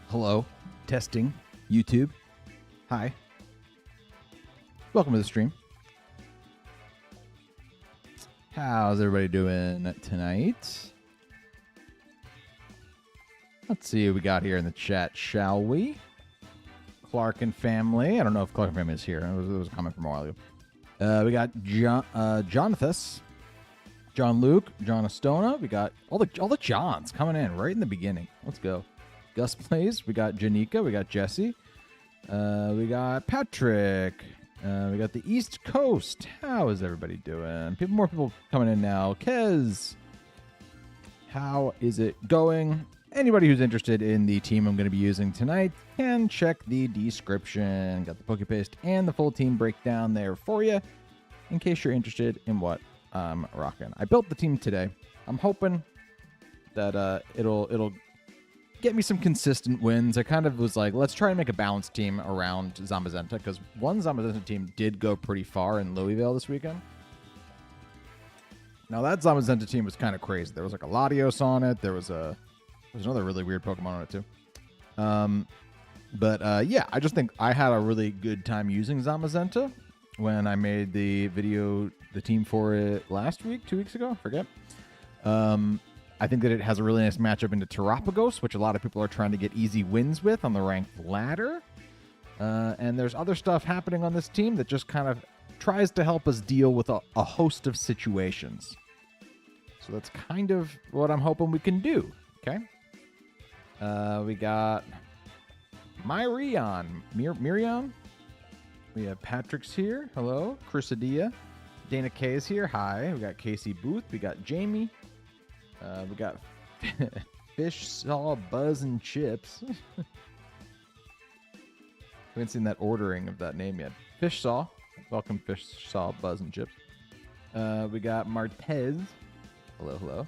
Hello, testing, YouTube. Hi. Welcome to the stream. How's everybody doing tonight? Let's see what we got here in the chat, shall we? Clark and family. I don't know if Clark and family is here. It was a comment from a while ago. We got Jonathas, John Luke, John Astona. We got all the Johns coming in right in the beginning. Let's go. Gus plays. We got Janika. We got Jesse. We got Patrick. We got the East Coast. How is everybody doing? More people coming in now. Kez. How is it going? Anybody who's interested in the team I'm going to be using tonight can check the description. Got the PokePaste and the full team breakdown there for you in case you're interested in what I'm rocking. I built the team today. I'm hoping that it'll get me some consistent wins. I kind of was like, let's try and make a balanced team around Zamazenta, because one Zamazenta team did go pretty far in Louisville this weekend. Now that Zamazenta team was kind of crazy. There was like a Latios on it. There was another really weird Pokemon on it too. Yeah, I just think I had a really good time using Zamazenta when I made the team for it last week, 2 weeks ago, I forget. I think that it has a really nice matchup into Terapagos, which a lot of people are trying to get easy wins with on the ranked ladder. And there's other stuff happening on this team that just kind of tries to help us deal with a host of situations. So that's kind of what I'm hoping we can do, okay? We got Miraidon. We have Patrick's here. Hello. Chrysadia. Dana K is here. Hi. We got Casey Booth. We got Jamie. We got Fish Saw Buzz and Chips. We haven't seen that ordering of that name yet. Fish Saw. Welcome, Fish Saw Buzz and Chips. We got Martez. Hello.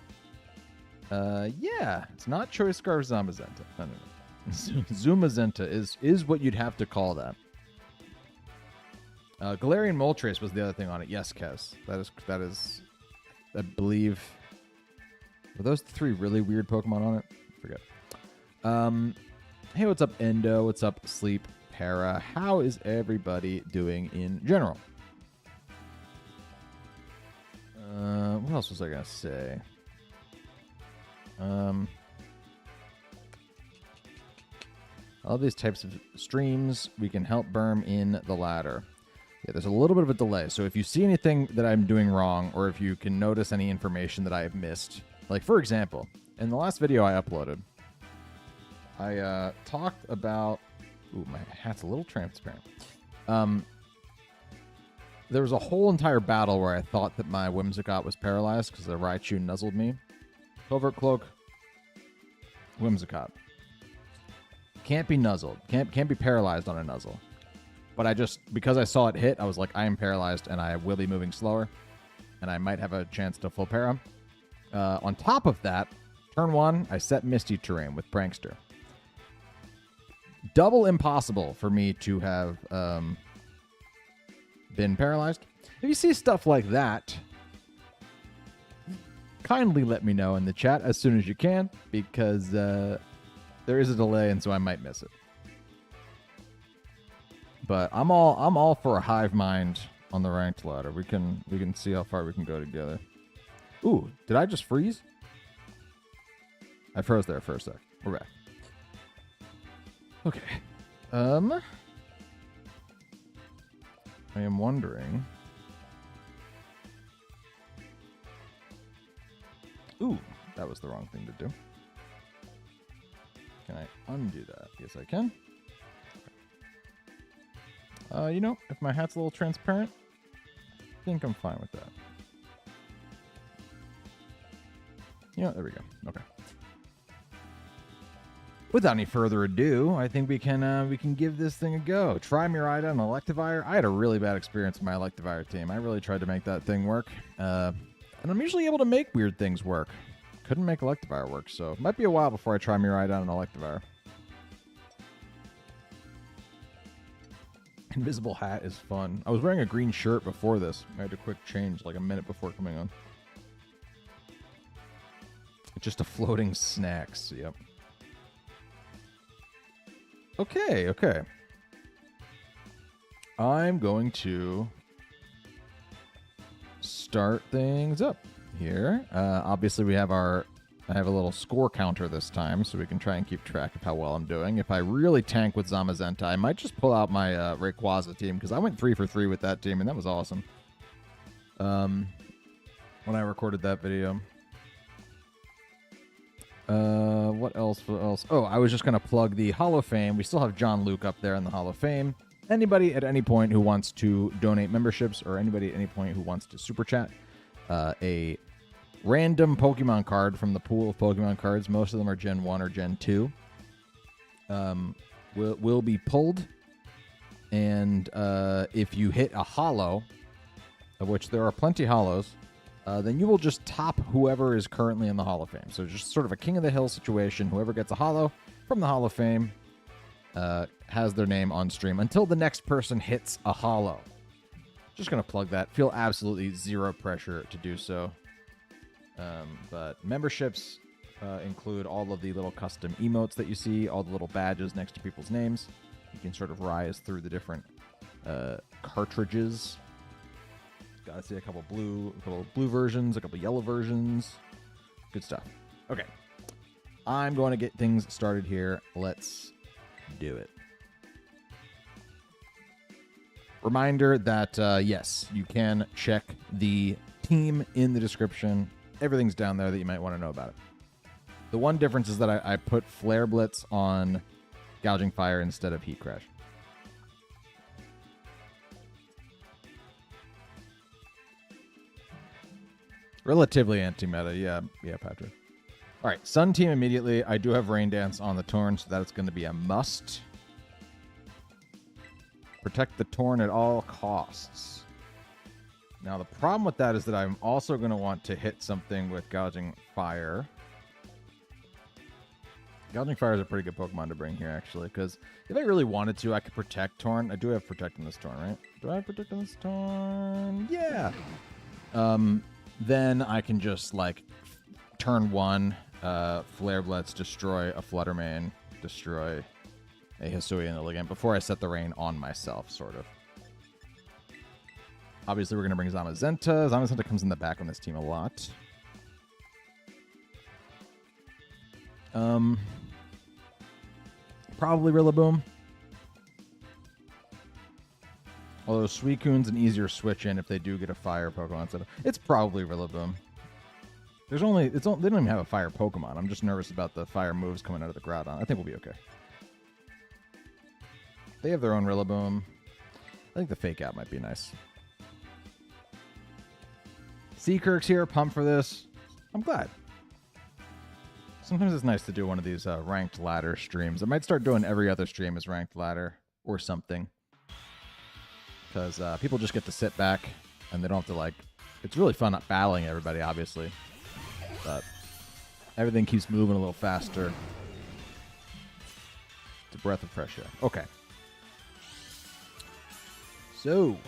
Yeah, it's not Choice Scarf Zamazenta. No. Zumazenta is what you'd have to call that. Galarian Moltres was the other thing on it. Yes, Kez. That is, I believe. Were those three really weird Pokemon on it? I forget. Hey, what's up, Endo? What's up, Sleep Tera. How is everybody doing in general? What else was I going to say? All these types of streams, we can help Berm in the ladder. Yeah, there's a little bit of a delay. So if you see anything that I'm doing wrong, or if you can notice any information that I have missed, like for example, in the last video I uploaded, I talked about... Ooh, my hat's a little transparent. There was a whole entire battle where I thought that my Whimsicott was paralyzed because the Raichu nuzzled me. Covert Cloak, Whimsicott. Can't be nuzzled. Can't be paralyzed on a nuzzle. But I just, because I saw it hit, I was like, I am paralyzed and I will be moving slower. And I might have a chance to full para. On top of that, turn 1, I set Misty Terrain with Prankster. Double impossible for me to have been paralyzed. If you see stuff like that, kindly let me know in the chat as soon as you can, because there is a delay and so I might miss it. But I'm all for a hive mind on the ranked ladder. We can see how far we can go together. Ooh, did I just freeze? I froze there for a sec. We're back. Okay. I am wondering. Ooh, that was the wrong thing to do. Can I undo that? Yes, I can. You know, if my hat's a little transparent, I think I'm fine with that. Yeah, there we go. Okay. Without any further ado, I think we can give this thing a go. Try Miraidon and Electivire. I had a really bad experience with my Electivire team. I really tried to make that thing work. And I'm usually able to make weird things work. Couldn't make Electivire work, so it might be a while before I try Miraidon and Electivire. Invisible hat is fun. I was wearing a green shirt before this. I had a quick change like a minute before coming on. Just a floating snacks. Yep. Okay, okay. I'm going to start things up here. Obviously, we have I have a little score counter this time, so we can try and keep track of how well I'm doing. If I really tank with Zamazenta, I might just pull out my Rayquaza team, because I went 3 for 3 with that team, and that was awesome. When I recorded that video. What else? Oh, I was just going to plug the Hall of Fame. We still have John Luke up there in the Hall of Fame. Anybody at any point who wants to donate memberships, or anybody at any point who wants to super chat, a random Pokemon card from the pool of Pokemon cards, most of them are Gen 1 or Gen 2, will be pulled. And if you hit a holo, of which there are plenty holos, then you will just top whoever is currently in the Hall of Fame. So just sort of a King of the Hill situation. Whoever gets a holo from the Hall of Fame has their name on stream until the next person hits a holo. Just going to plug that. Feel absolutely zero pressure to do so. But memberships include all of the little custom emotes that you see, all the little badges next to people's names. You can sort of rise through the different cartridges. Got to see a couple blue versions, a couple yellow versions. Good stuff. Okay. I'm going to get things started here. Let's do it. Reminder that, yes, you can check the team in the description. Everything's down there that you might want to know about it. The one difference is that I put Flare Blitz on Gouging Fire instead of Heat Crash. Relatively anti-meta, yeah, Patrick. All right, Sun Team immediately. I do have Rain Dance on the Torn, so that's going to be a must. Protect the Torn at all costs. Now, the problem with that is that I'm also going to want to hit something with Gouging Fire. Gouging Fire is a pretty good Pokemon to bring here, actually, because if I really wanted to, I could Protect Torn. I do have Protect on this Torn, right? Do I have Protect on this Torn? Yeah! Then I can just, like, turn 1, Flare Blitz, destroy a Fluttermane, destroy a Hisuian Illigant before I set the rain on myself, sort of. Obviously, we're going to bring Zamazenta. Zamazenta comes in the back on this team a lot. Probably Rillaboom. Although Suicune's an easier switch in if they do get a fire Pokemon. So it's probably Rillaboom. They don't even have a fire Pokemon. I'm just nervous about the fire moves coming out of the Groudon. I think we'll be okay. They have their own Rillaboom. I think the fake out might be nice. Seakirk's here, pumped for this. I'm glad. Sometimes it's nice to do one of these ranked ladder streams. I might start doing every other stream as ranked ladder or something. Because people just get to sit back and they don't have to, like... It's really fun not battling everybody, obviously. But everything keeps moving a little faster. It's a breath of fresh air. Okay. So...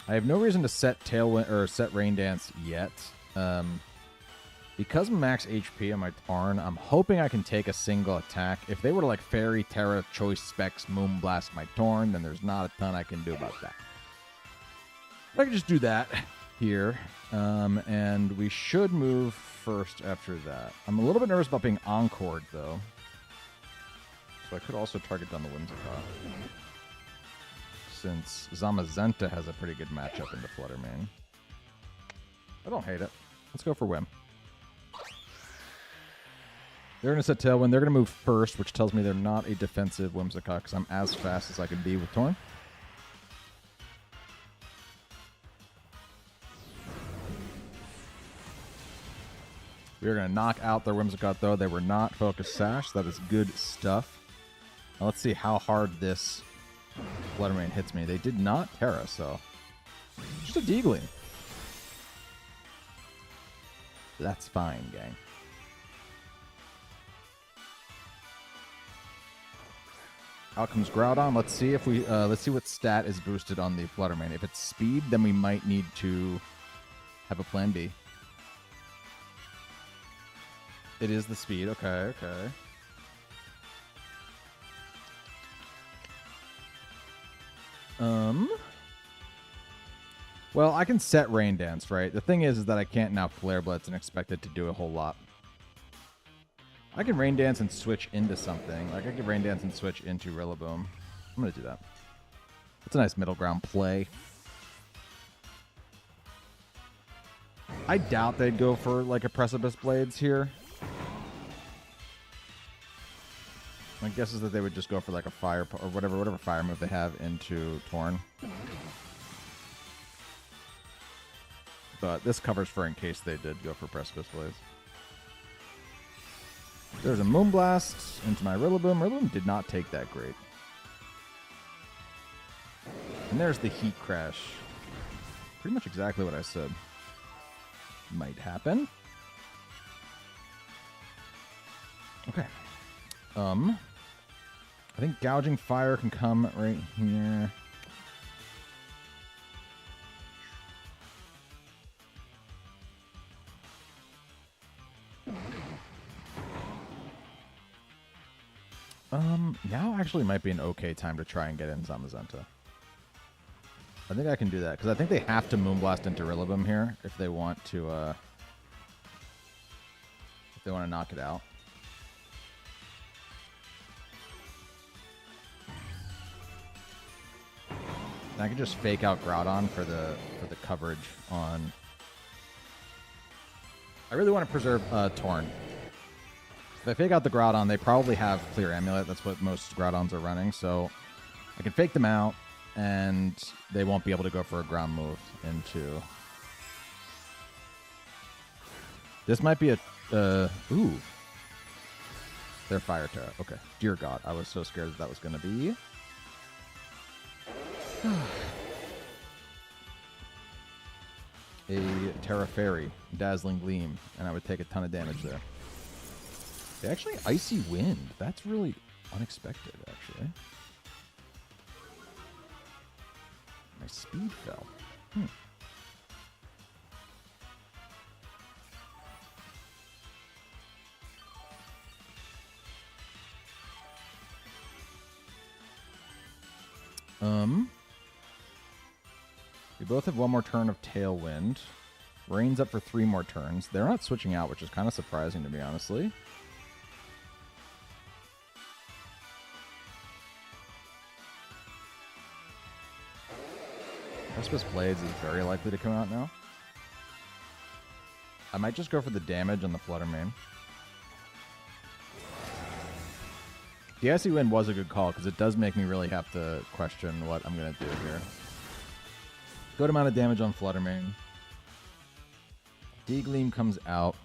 I have no reason to set Tailwind or set Rain Dance yet. Because I'm max HP on my Tarn, I'm hoping I can take a single attack. If they were to like Fairy, Tera, Choice Specs, Moonblast my Torn, then there's not a ton I can do about that. I can just do that here. And we should move first after that. I'm a little bit nervous about being Encored, though. So I could also target down the Whimsicott. Since Zamazenta has a pretty good matchup into Fluttermane. I don't hate it. Let's go for Whim. They're going to set Tailwind. They're going to move first, which tells me they're not a defensive Whimsicott because I'm as fast as I can be with Torn. We are going to knock out their Whimsicott, though. They were not Focus Sash. That is good stuff. Now let's see how hard this Fluttermane hits me. They did not Tera, so just a Deagling. That's fine, gang. Out comes Groudon. Let's see if we let's see what stat is boosted on the Fluttermane. If it's speed, then we might need to have a plan B. It is the speed. Okay, okay. Well, I can set Rain Dance, right? The thing is that I can't now Flare Blitz and expect it to do a whole lot. I can Rain Dance and switch into something. Like, I can Rain Dance and switch into Rillaboom. I'm going to do that. It's a nice middle ground play. I doubt they'd go for, like, a Precipice Blades here. My guess is that they would just go for, like, a fire... or whatever fire move they have into Torn. But this covers for in case they did go for Precipice Blades. There's a Moonblast into my Rillaboom. Rillaboom did not take that great. And there's the Heat Crash. Pretty much exactly what I said might happen. Okay. I think Gouging Fire can come right here. Now actually might be an okay time to try and get in Zamazenta. I think I can do that, because I think they have to Moonblast into Rillaboom here if they want to, knock it out. And I can just fake out Groudon for the coverage on... I really want to preserve Torn. If I fake out the Groudon, they probably have Clear Amulet. That's what most Groudons are running. So I can fake them out, and they won't be able to go for a ground move into... This might be a... ooh. They're Fire Tera. Okay. Dear God, I was so scared that was going to be... a Tera Fairy, Dazzling Gleam, and I would take a ton of damage there. They actually Icy Wind. That's really unexpected, actually. My speed fell. We both have one more turn of Tailwind. Rain's up for 3 more turns. They're not switching out, which is kind of surprising to me, honestly. Precipice Blades is very likely to come out now. I might just go for the damage on the Flutter Mane. The Icy Wind was a good call because it does make me really have to question what I'm going to do here. Good amount of damage on Flutter Mane. D-Gleam comes out.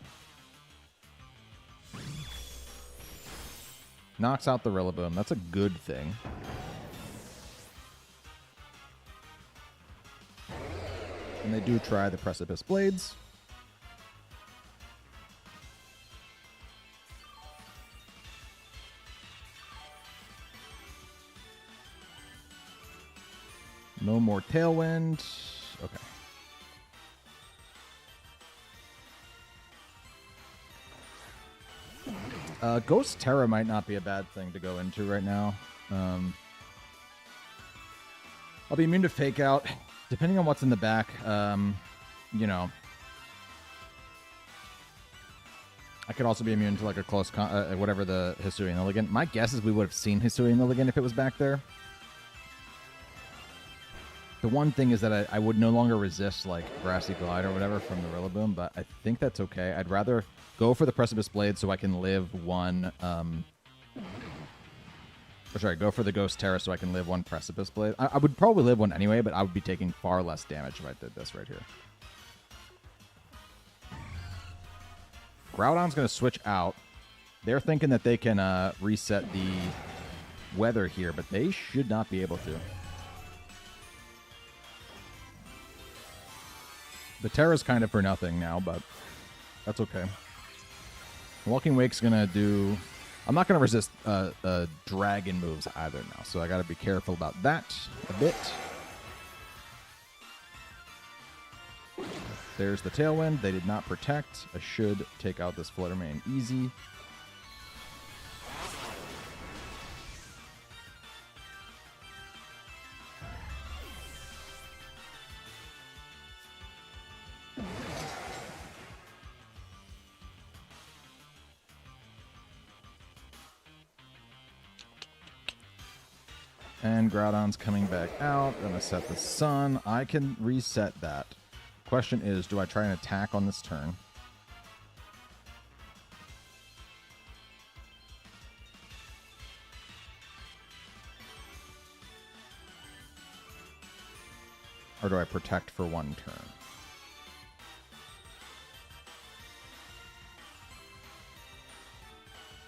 Knocks out the Rillaboom. That's a good thing. And they do try the Precipice Blades. No more Tailwind. Okay. Ghost Tera might not be a bad thing to go into right now. I'll be immune to Fake Out. Depending on what's in the back, you know. I could also be immune to like a close, whatever the Hisuian Illigan. My guess is we would have seen Hisuian Illigan if it was back there. The one thing is that I would no longer resist like Grassy Glide or whatever from the Rillaboom, but I think that's okay. I'd rather go for the Precipice Blade so I can live one... go for the Ghost Tera so I can live one Precipice Blade. I would probably live one anyway, but I would be taking far less damage if I did this right here. Groudon's going to switch out. They're thinking that they can reset the weather here, but they should not be able to. The Terra's kind of for nothing now, but that's okay. Walking Wake's going to do... I'm not going to resist dragon moves either now, so I got to be careful about that a bit. There's the Tailwind. They did not protect. I should take out this Flutter Mane easy. And Groudon's coming back out. Gonna set the Sun. I can reset that. Question is, do I try an attack on this turn? Or do I protect for one turn?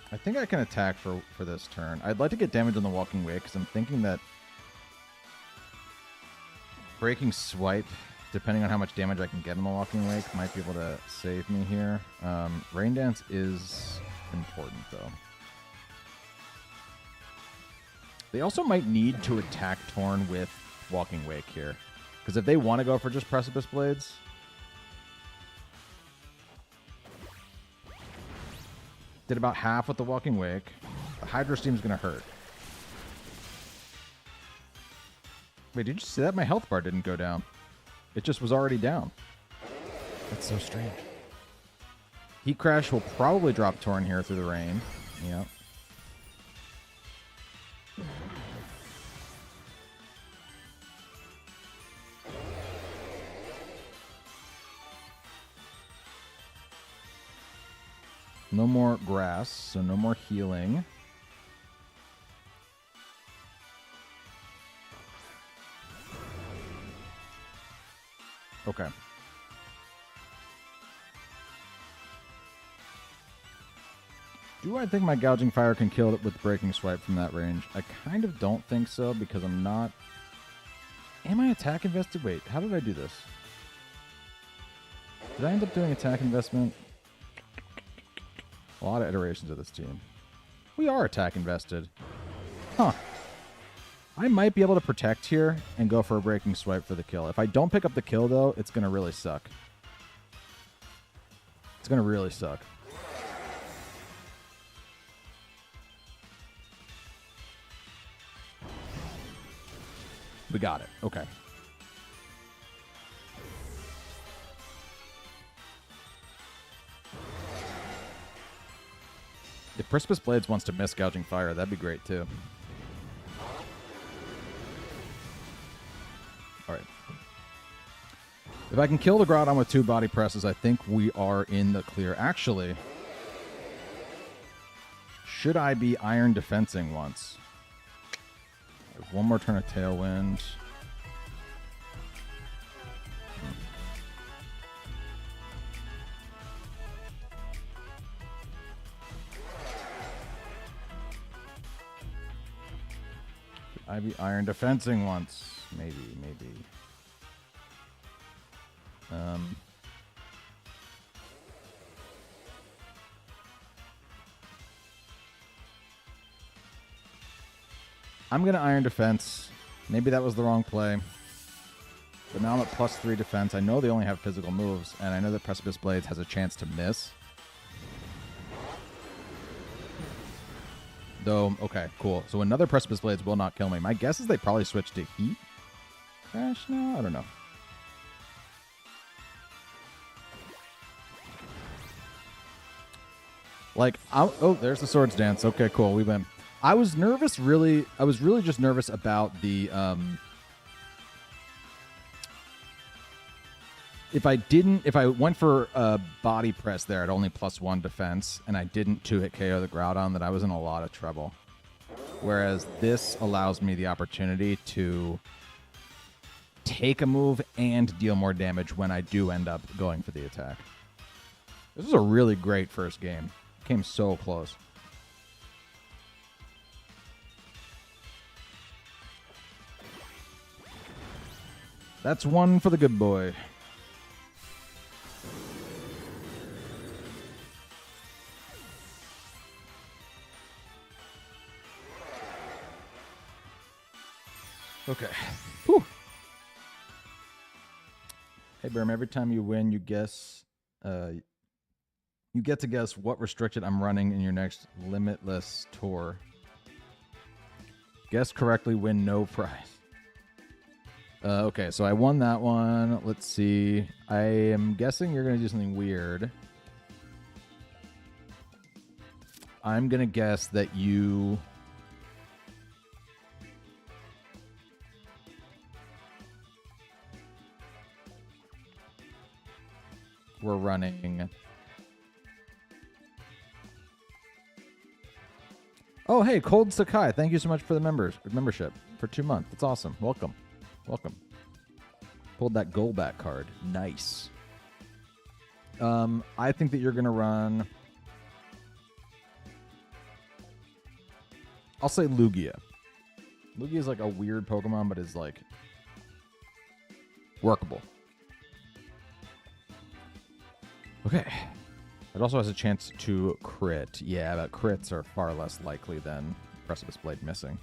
I think I can attack for this turn. I'd like to get damage on the Walking Wake because I'm thinking that Breaking Swipe, depending on how much damage I can get on the Walking Wake, might be able to save me here. Rain Dance is important, though. They also might need to attack Torn with Walking Wake here. Because if they want to go for just Precipice Blades... Did about half with the Walking Wake. The Hydro Steam's going to hurt. Wait, did you see that? My health bar didn't go down. It just was already down. That's so strange. Heat Crash will probably drop Torn here through the rain. Yep. No more grass, so no more healing. Okay. Do I think my Gouging Fire can kill it with Breaking Swipe from that range? I kind of don't think so because I'm not... Am I attack invested? Wait, how did I do this? Did I end up doing attack investment? A lot of iterations of this team. We are attack invested. Huh. I might be able to protect here and go for a Breaking Swipe for the kill. If I don't pick up the kill, though, it's going to really suck. It's going to really suck. We got it. Okay. If Precipice Blades wants to miss Gouging Fire, that'd be great too. Alright. If I can kill the Groudon with 2 body presses, I think we are in the clear. Actually, should I be Iron Defensing once? One more turn of Tailwind. Should I be Iron Defensing once? Maybe. I'm going to Iron Defense. Maybe that was the wrong play. But now I'm at +3 defense. I know they only have physical moves, and I know that Precipice Blades has a chance to miss. Though, okay, cool. So another Precipice Blades will not kill me. My guess is they probably switched to Heat Crash now? I don't know. Like, oh, there's the Swords Dance. Okay, cool. We win. I was nervous, really. I was really just nervous about the, if I went for a body press there at only +1 defense, and I didn't 2-hit KO the Groudon, that I was in a lot of trouble. Whereas this allows me the opportunity to take a move and deal more damage when I do end up going for the attack. This was a really great first game. Came so close. That's one for the good boy. Okay. Whew. Hey, Berm, every time you win, you guess... you get to guess what restricted I'm running in your next Limitless tour. Guess correctly, win no prize. Okay, so I won that one. Let's see. I am guessing you're going to do something weird. I'm going to guess that you... were running... Oh, hey, Cold Sakai. Thank you so much for the membership for 2 months. That's awesome. Welcome. Pulled that goal back card. Nice. I think that you're going to run... I'll say Lugia. Lugia is like a weird Pokemon, but is like workable. Okay. It also has a chance to crit. Yeah, but crits are far less likely than Precipice Blade missing.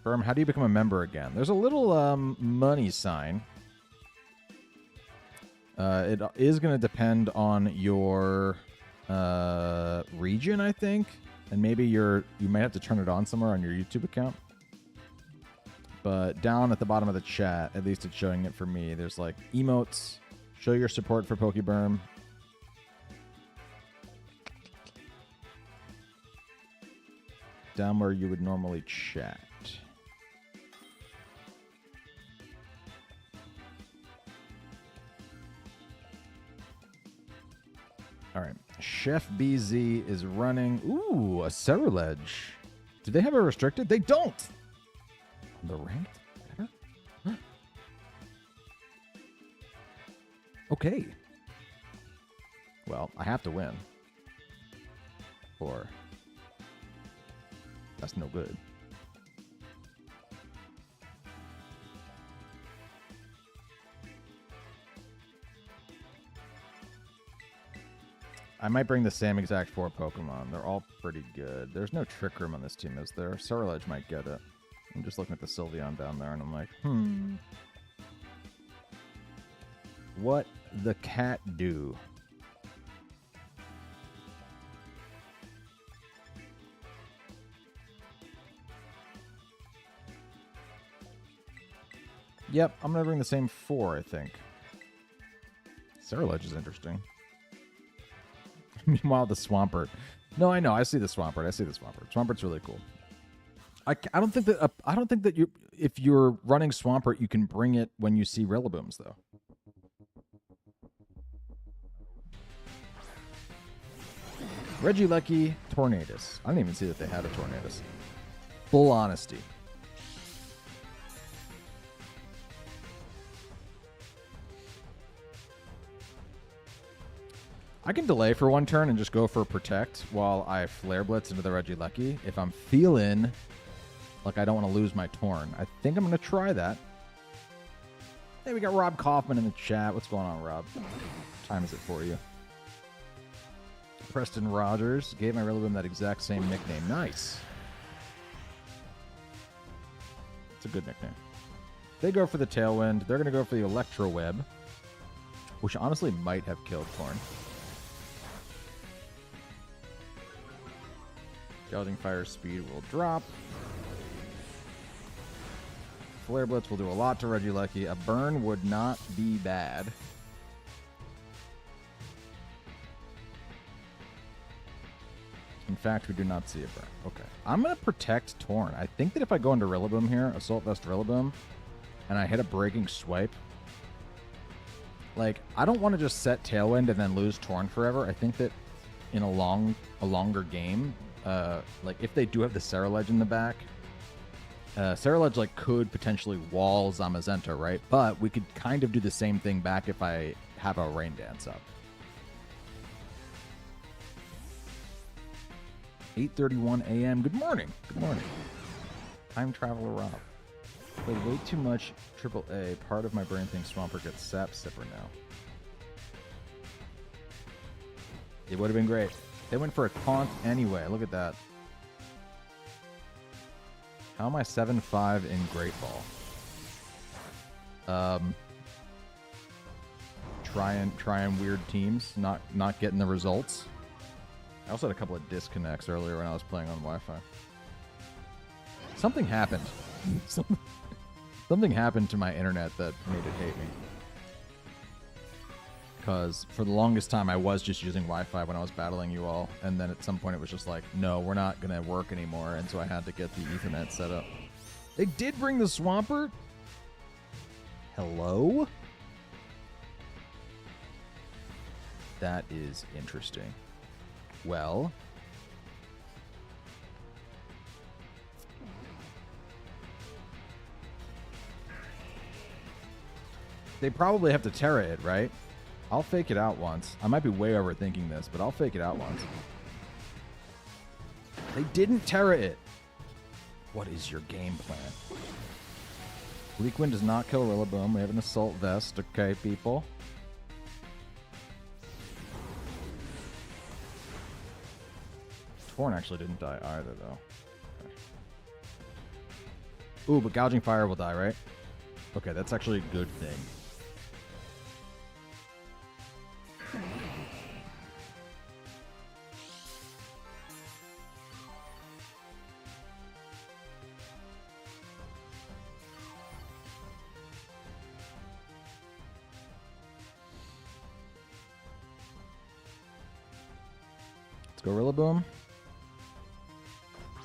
Berm, how do you become a member again? There's a little money sign. It is going to depend on your region, I think. And maybe you might have to turn it on somewhere on your YouTube account. But down at the bottom of the chat, at least it's showing it for me, there's like emotes. Show your support for Pokeberm. Down where you would normally chat. All right. Chef BZ is running. Ooh, a Cerulege. Do they have a restricted? They don't. The ranked? Okay. Well, I have to win. Or that's no good. I might bring the same exact 4 Pokemon. They're all pretty good. There's no Trick Room on this team, is there? Cerulege might get it. I'm just looking at the Sylveon down there, and I'm like, What the cat do? Yep, I'm going to bring the same 4, I think. Ceruledge is interesting. Meanwhile, the Swampert. No, I know. I see the Swampert. Swampert's really cool. I don't think that you, if you're running Swampert, you can bring it when you see Rillabooms, though. Regieleki, Tornadus. I didn't even see that they had a Tornadus. Full honesty. I can delay for 1 turn and just go for Protect while I Flare Blitz into the Regieleki if I'm feeling like I don't want to lose my Torn. I think I'm going to try that. Hey, we got Rob Kaufman in the chat. What's going on, Rob? What time is it for you? Preston Rogers gave my Rillaboom that exact same nickname. Nice. It's a good nickname. They go for the Tailwind. They're going to go for the Electro Web, which honestly might have killed Torn. Gouging Fire speed will drop. Flare Blitz will do a lot to Regieleki. A burn would not be bad. In fact, we do not see a burn. Okay. I'm going to protect Torn. I think that if I go into Rillaboom here, Assault Vest Rillaboom, and I hit a Breaking Swipe, like, I don't want to just set Tailwind and then lose Torn forever. I think that in a longer game, like, if they do have the Ceruledge in the back, Ceruledge, like, could potentially wall Zamazenta, right? But we could kind of do the same thing back if I have a Rain Dance up. 8:31 a.m. Good morning. Good morning. Time Traveler Rob. Played way too much AAA. Part of my brain thinks Swampert gets Sap Sipper now. It would have been great. They went for a taunt anyway. Look at that. How am I 7-5 in Great Ball? Trying weird teams, not getting the results. I also had a couple of disconnects earlier when I was playing on Wi-Fi. Something happened. Something happened to my internet that made it hate me. Because for the longest time, I was just using Wi-Fi when I was battling you all. And then at some point, it was just like, no, we're not going to work anymore. And so I had to get the Ethernet set up. They did bring the Swampert? Hello? That is interesting. Well, they probably have to Tera it, right? I'll fake it out once. I might be way overthinking this, but I'll fake it out once. They didn't Tera it. What is your game plan? Bleak Wind does not kill Rillaboom. We have an Assault Vest. Okay, people. Torn actually didn't die either, though. Okay. Ooh, but Gouging Fire will die, right? Okay, that's actually a good thing. Let's go Rillaboom.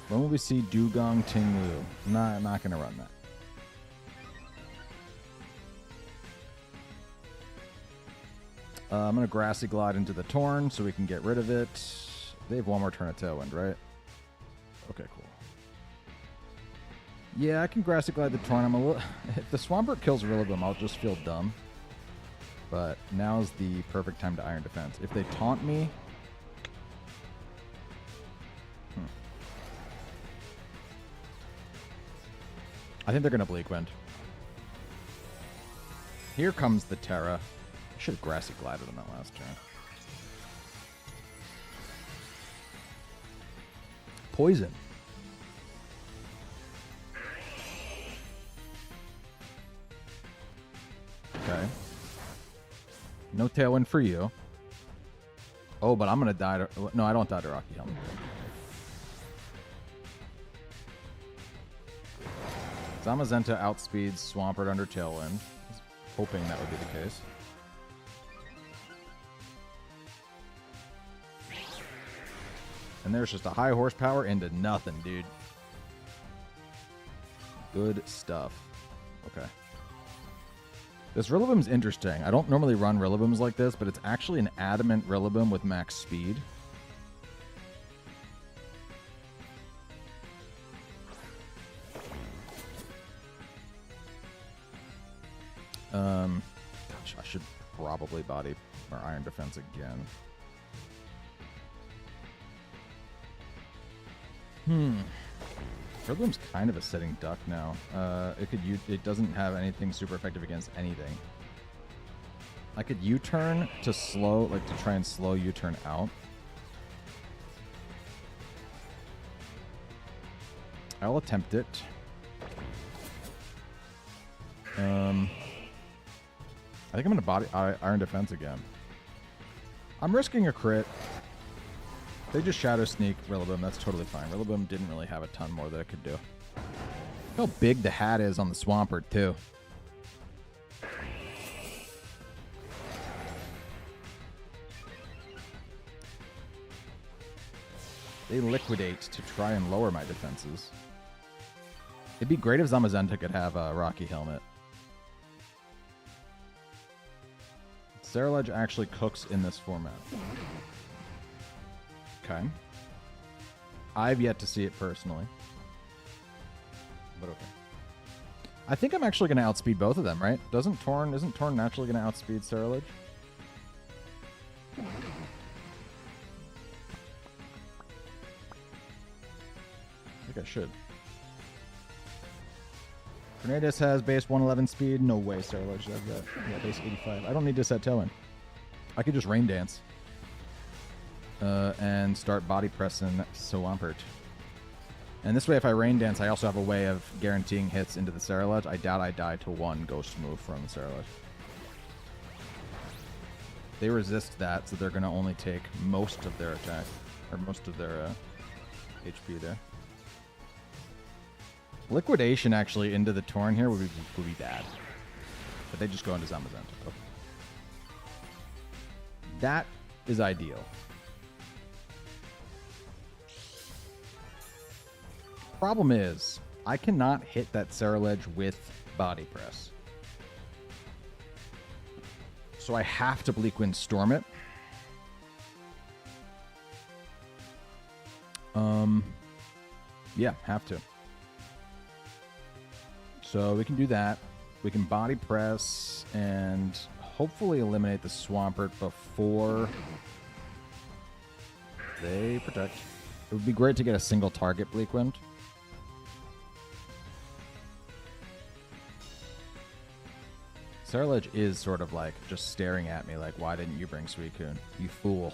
When will we see Dugong Tinglu? Not going to run that. I'm going to Grassy Glide into the Torn so we can get rid of it. They have one more turn of Tailwind, right? Okay, cool. Yeah, I can Grassy Glide the Torn. I'm a little... If the Swampert kills Rillaboom, I'll just feel dumb. But now's the perfect time to Iron Defense. If they taunt me... I think they're going to Bleak Wind. Here comes the Tera. I should have Grassy Glided on that last turn. Poison. Okay. No Tailwind for you. Oh, but I'm going to die to... No, I don't die to Rocky Helmet. Zamazenta outspeeds Swampert under Tailwind. I was hoping that would be the case. And there's just a high horsepower into nothing, dude. Good stuff. Okay. This Rillaboom's interesting. I don't normally run Rillabooms like this, but it's actually an adamant Rillaboom with max speed. Gosh, I should probably body or Iron Defense again. Rillaboom's kind of a sitting duck now. It doesn't have anything super effective against anything. I could U-turn to slow, like to try and slow U-turn out. I'll attempt it. I think I'm gonna body Iron Defense again. I'm risking a crit. They just Shadow Sneak Rillaboom. That's totally fine. Rillaboom didn't really have a ton more that it could do. Look how big the hat is on the Swampert, too. They liquidate to try and lower my defenses. It'd be great if Zamazenta could have a Rocky Helmet. Cerulege actually cooks in this format. Okay. I've yet to see it personally. But okay. I think I'm actually going to outspeed both of them, right? Isn't Torn naturally going to outspeed Cerulege? I think I should. Tornadus has base 111 speed. No way Cerulege does that. Yeah, base 85. I don't need to set Tailwind. I could just Rain Dance. And start body pressing Swampert. And this way, if I Rain Dance, I also have a way of guaranteeing hits into the Cerulege. I doubt I die to one Ghost move from the Cerulege. They resist that, so they're going to only take most of their attack, or most of their HP there. Liquidation actually into the Torn here would be bad. But they just go into Zamazenta. Okay. That is ideal. Problem is, I cannot hit that Cerulege with Body Press. So I have to Bleak Wind Storm it. Yeah, have to. So we can do that. We can Body Press and hopefully eliminate the Swampert before they protect. It would be great to get a single target Bleak Wind. Cerulege is sort of like just staring at me like, why didn't you bring Suicune? You fool.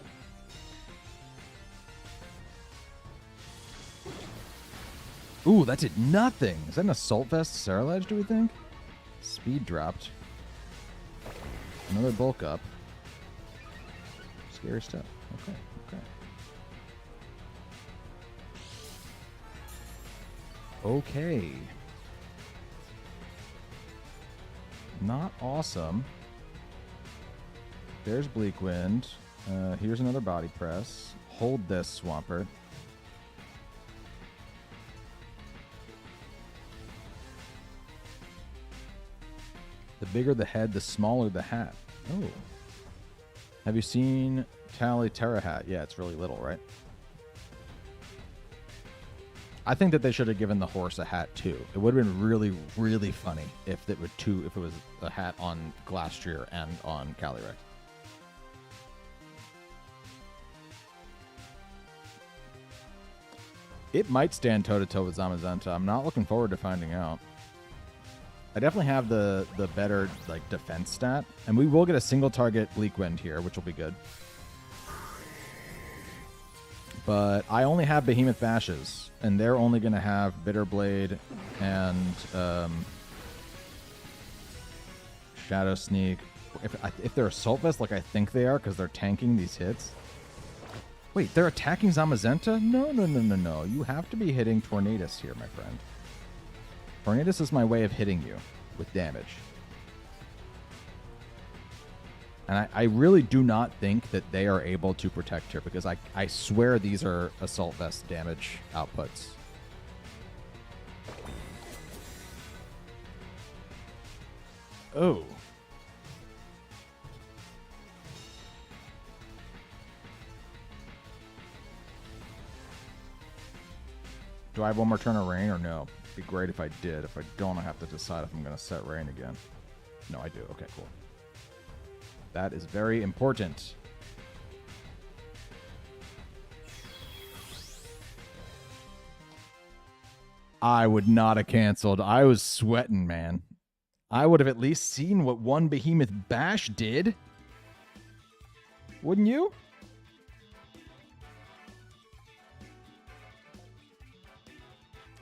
Ooh, that did nothing. Is that an Assault Vest Cerulege, do we think? Speed dropped. Another bulk up. Scary stuff. Okay, okay. Okay. Not awesome. There's Bleak Wind. Here's another Body Press. Hold this, Swampert. The bigger the head, the smaller the hat. Oh. Have you seen Tera hat? Yeah, it's really little, right? I think that they should have given the horse a hat too. It would have been really, really funny if it was a hat on Glastrier and on Calyrex. It might stand toe-to-toe with Zamazenta. I'm not looking forward to finding out. I definitely have the better like defense stat, and we will get a single target Bleak Wind here, which will be good. But I only have Behemoth Bashes, and they're only going to have Bitter Blade and Shadow Sneak. If they're Assault Vest, like I think they are, because they're tanking these hits. Wait, they're attacking Zamazenta? No. You have to be hitting Tornadus here, my friend. Tornadus is my way of hitting you with damage. And I really do not think that they are able to protect her, because I swear these are Assault Vest damage outputs. Oh. Do I have one more turn of rain or no? It'd be great if I did. If I don't, I have to decide if I'm going to set rain again. No, I do. Okay, cool. That is very important. I would not have canceled. I was sweating, man. I would have at least seen what one Behemoth Bash did. Wouldn't you?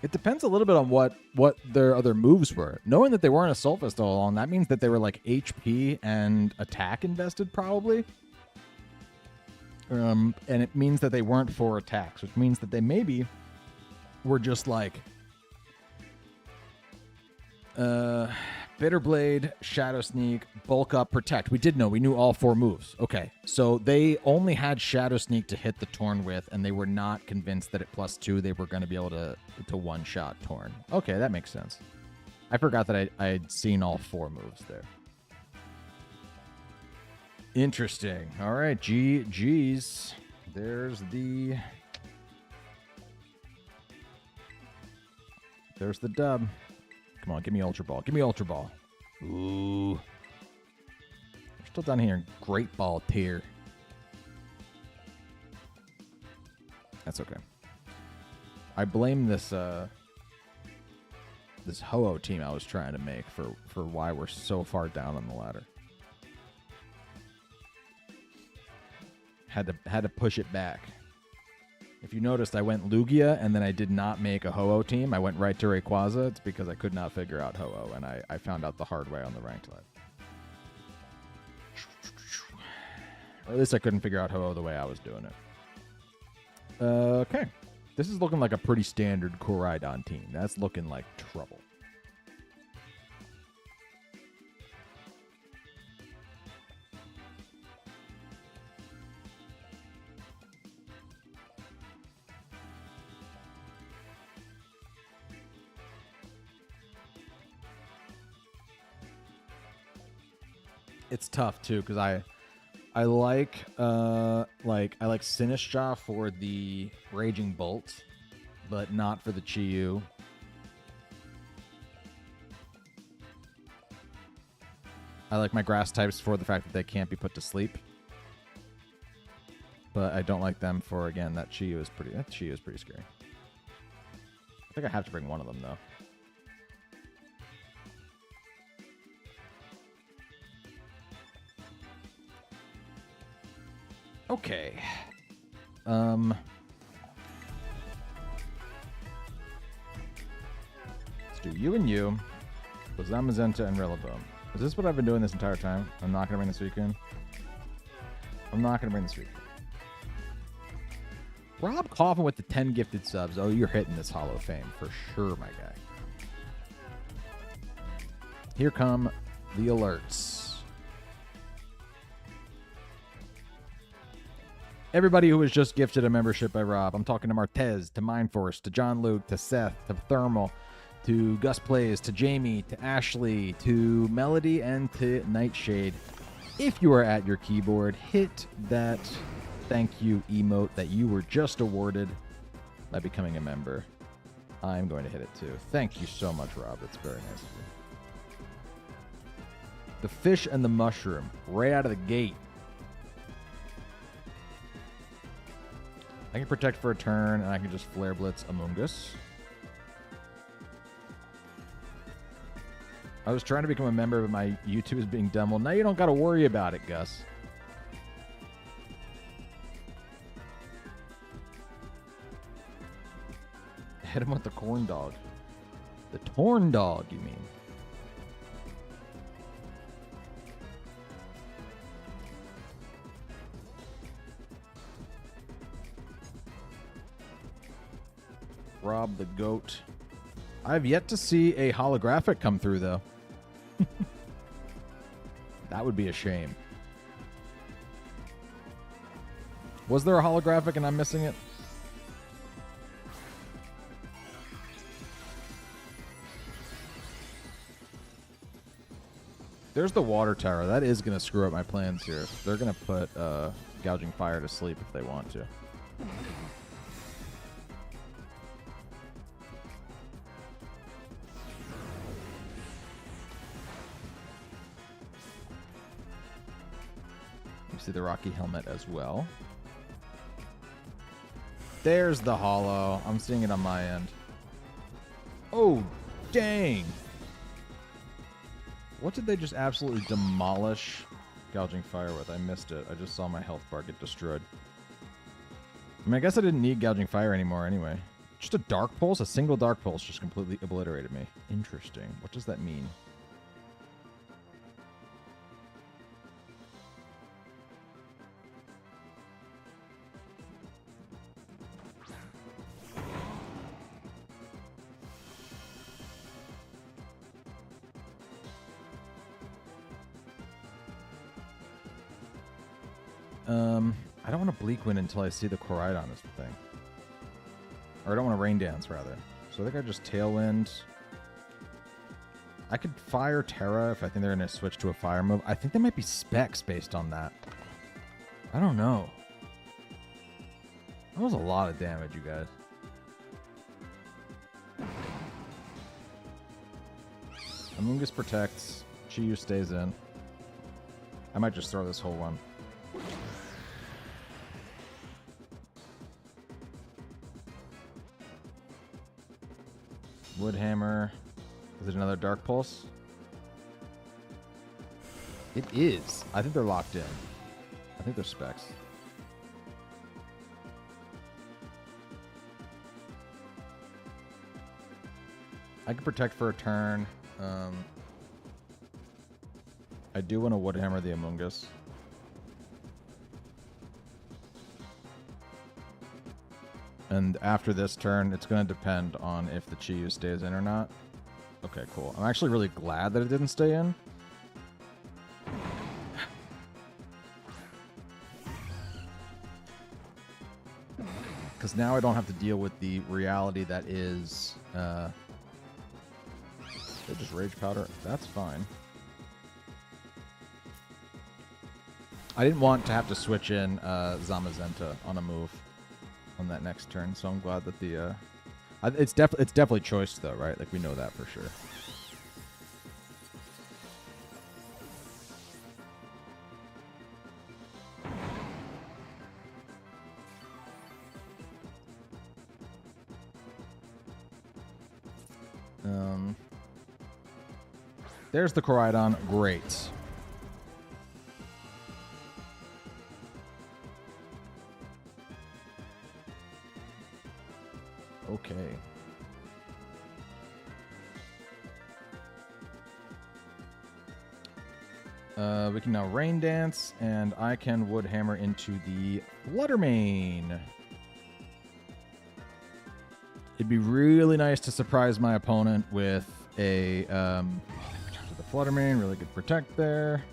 It depends a little bit on what their other moves were. Knowing that they weren't Assault Vest all along, that means that they were like HP and attack invested, probably. And it means that they weren't for attacks, which means that they maybe were just like Bitter Blade, Shadow Sneak, Bulk Up, Protect. We knew all 4 moves. Okay, so they only had Shadow Sneak to hit the Torn with, and they were not convinced that at +2 they were going to be able to one-shot Torn. Okay, that makes sense. I forgot that I had seen all 4 moves there. Interesting. All right, GG's. There's the dub. Come on, give me Ultra Ball. Give me Ultra Ball. Ooh. We're still down here in Great Ball tier. That's okay. I blame this this Ho-Oh team I was trying to make for why we're so far down on the ladder. Had to push it back. If you noticed, I went Lugia, and then I did not make a Ho-Oh team. I went right to Rayquaza. It's because I could not figure out Ho-Oh, and I found out the hard way on the ranked lab. Or at least I couldn't figure out Ho-Oh the way I was doing it. Okay. This is looking like a pretty standard Koraidon team. That's looking like trouble. It's tough too, because I like Sinistcha for the Raging Bolt, but not for the Chi-Yu. I like my grass types for the fact that they can't be put to sleep. But I don't like them for, again, that Chi-Yu is pretty scary. I think I have to bring one of them though. Okay. Let's do you and you with Zamazenta and Rillaboom. Is this what I've been doing this entire time? I'm not going to bring the Suicune. I'm not going to bring the Suicune. Rob Coffin with the 10 gifted subs. Oh, you're hitting this Hall of Fame for sure, my guy. Here come the alerts. Everybody who was just gifted a membership by Rob. I'm talking to Martez, to Mindforce, to John Luke, to Seth, to Thermal, to Gus Plays, to Jamie, to Ashley, to Melody, and to Nightshade. If you are at your keyboard, hit that thank you emote that you were just awarded by becoming a member. I'm going to hit it too. Thank you so much, Rob. That's very nice of you. The fish and the mushroom, right out of the gate. I can protect for a turn, and I can just Flare Blitz Among Us. I was trying to become a member, but my YouTube is being done. Well, now you don't got to worry about it, Gus. Hit him with the corn dog. The Torn Dog, you mean? Rob the Goat I've yet to see a holographic come through, though. That would be a shame. Was there a holographic and I'm missing it? There's the water tower. That is going to screw up my plans here. They're going to put Gouging Fire to sleep if they want to. You see the Rocky Helmet as well. There's the holo. I'm seeing it on my end. Oh, dang. What did they just absolutely demolish Gouging Fire with? I missed it. I just saw my health bar get destroyed. I mean, I guess I didn't need Gouging Fire anymore anyway. Just a Dark Pulse? A single Dark Pulse just completely obliterated me. Interesting. What does that mean? I don't want to Bleak Wind until I see the Koraidon is the thing. Or I don't want to Rain Dance, rather. So I think I just Tailwind. I could fire Tera if I think they're going to switch to a fire move. I think they might be specs based on that. I don't know. That was a lot of damage, you guys. Amoonguss protects. Chi-Yu stays in. I might just throw this whole one. Woodhammer. Is it another Dark Pulse? It is. I think they're locked in. I think they're specs. I can protect for a turn. I do want to Woodhammer the Amoonguss. And after this turn, it's going to depend on if the Chi-Yu stays in or not. Okay, cool. I'm actually really glad that it didn't stay in. Because now I don't have to deal with the reality that is... they just Rage Powder. That's fine. I didn't want to have to switch in Zamazenta on a move on that next turn, so I'm glad that the it's definitely choice though, right? Like we know that for sure. There's the Koraidon. Great. Okay. We can now Rain Dance, and I can Woodhammer into the Fluttermane. It'd be really nice to surprise my opponent with a the Fluttermane. Really good protect there.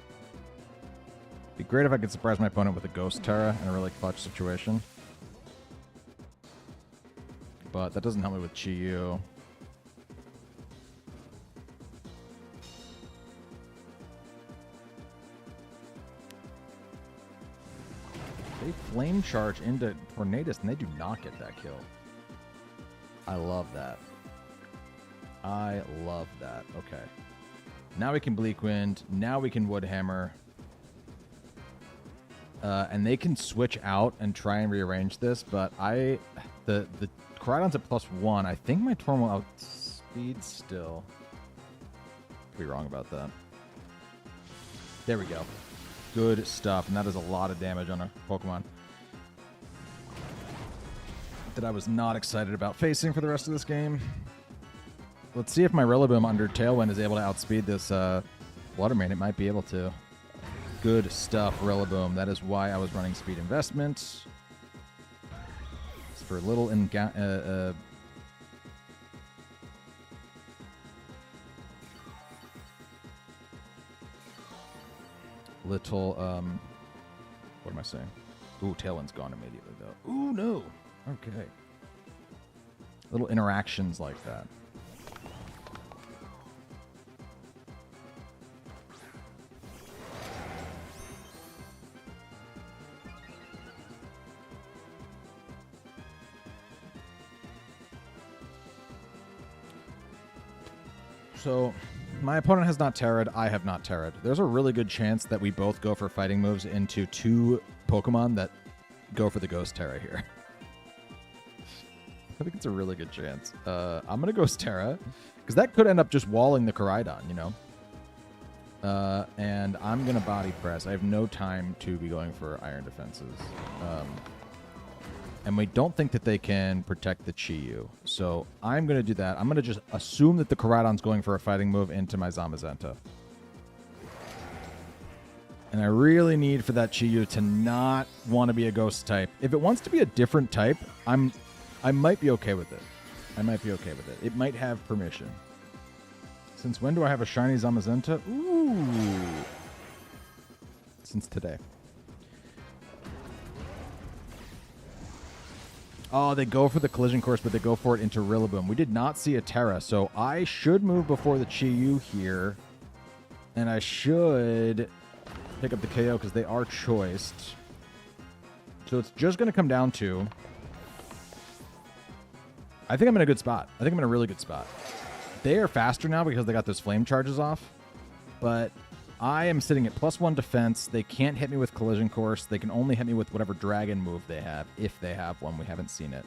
Be great if I could surprise my opponent with a Ghost Tera in a really clutch situation. But that doesn't help me with Chi-Yu. They Flame Charge into Tornadus, and they do not get that kill. I love that. I love that. Okay. Now we can Bleak Wind. Now we can Woodhammer. And they can switch out and try and rearrange this, but the Koraidon's at +1. I think my Torn will outspeed still. Could be wrong about that. There we go. Good stuff, and that is a lot of damage on a Pokemon that I was not excited about facing for the rest of this game. Let's see if my Rillaboom under Tailwind is able to outspeed this Fluttermane. It might be able to. Good stuff, Rillaboom. That is why I was running Speed Investment. It's for little little, what am I saying? Ooh, Tailwind's gone immediately, though. Ooh, no. Okay. Little interactions like that. So, my opponent has not Tera'd. I have not Tera'd. There's a really good chance that we both go for fighting moves into two Pokemon that go for the Ghost Tera here. I think it's a really good chance. I'm going to Ghost Tera, because that could end up just walling the Koraidon, you know? And I'm going to Body Press. I have no time to be going for Iron Defenses. And we don't think that they can protect the Chi-Yu. So I'm going to do that. I'm going to just assume that the Koraidon's going for a fighting move into my Zamazenta. And I really need for that Chi-Yu to not want to be a ghost type. If it wants to be a different type, I might be okay with it. I might be okay with it. It might have permission. Since when do I have a shiny Zamazenta? Ooh. Since today. Oh, they go for the collision course, but they go for it into Rillaboom. We did not see a Tera, so I should move before the Chi-Yu here. And I should pick up the KO because they are choiced. So it's just going to come down to... I think I'm in a good spot. I think I'm in a really good spot. They are faster now because they got those flame charges off. But I am sitting at +1 defense. They can't hit me with collision course. They can only hit me with whatever dragon move they have, if they have one. We haven't seen it.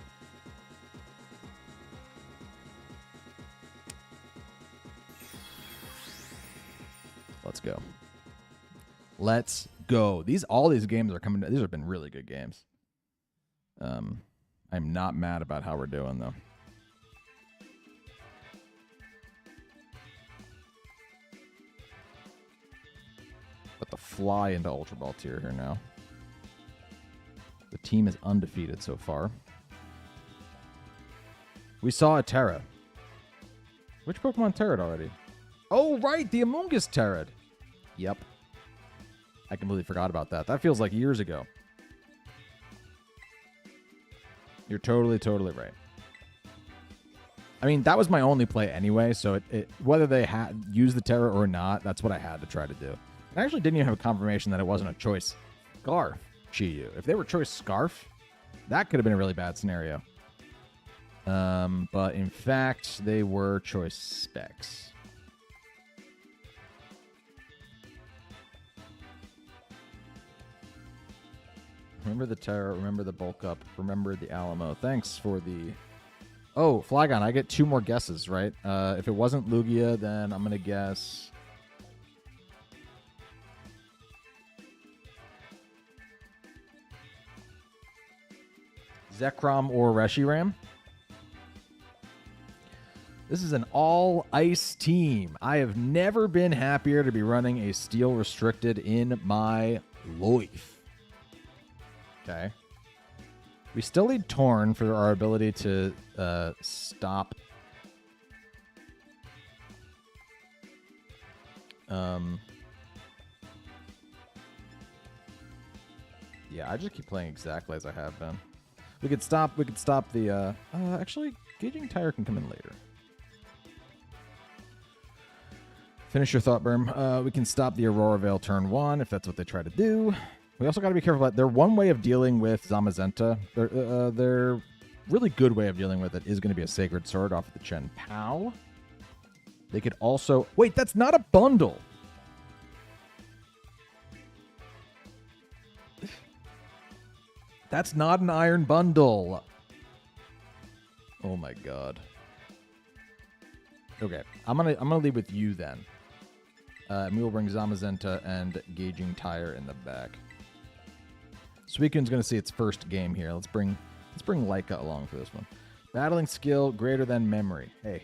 Let's go. Let's go. All these games are coming. These have been really good games. I'm not mad about how we're doing, though. But the fly into Ultra Ball tier here now. The team is undefeated so far. We saw a Tera. Which Pokemon Tera'd already? Oh, right! The Amoonguss Tera'd. Yep. I completely forgot about that. That feels like years ago. You're totally, totally right. I mean, that was my only play anyway, so whether they had used the Tera or not, that's what I had to try to do. I actually didn't even have a confirmation that it wasn't a choice Scarf Chi-Yu. If they were choice Scarf, that could have been a really bad scenario. But in fact, they were choice Specs. Remember the Tera, remember the bulk up, remember the Alamo. Thanks for the... Oh, Flygon, I get 2 more guesses, right? If it wasn't Lugia, then I'm going to guess... Zekrom or Reshiram. This is an all-ice team. I have never been happier to be running a Steel Restricted in my life. Okay. We still need Torn for our ability to stop... Yeah, I just keep playing exactly as I have been. We could stop the, actually, Gauging Tire can come in later. Finish your thought, Berm. We can stop the Aurora Veil turn 1 if that's what they try to do. We also got to be careful about, their one way of dealing with Zamazenta, their really good way of dealing with it is going to be a Sacred Sword off of the Chen Pao. They could also, wait, that's not a bundle. That's not an iron bundle. Oh my god. Okay, I'm gonna leave with you then. And we will bring Zamazenta and Gauging Tire in the back. Suicune's gonna see its first game here. Let's bring Laika along for this one. Battling skill greater than memory. Hey,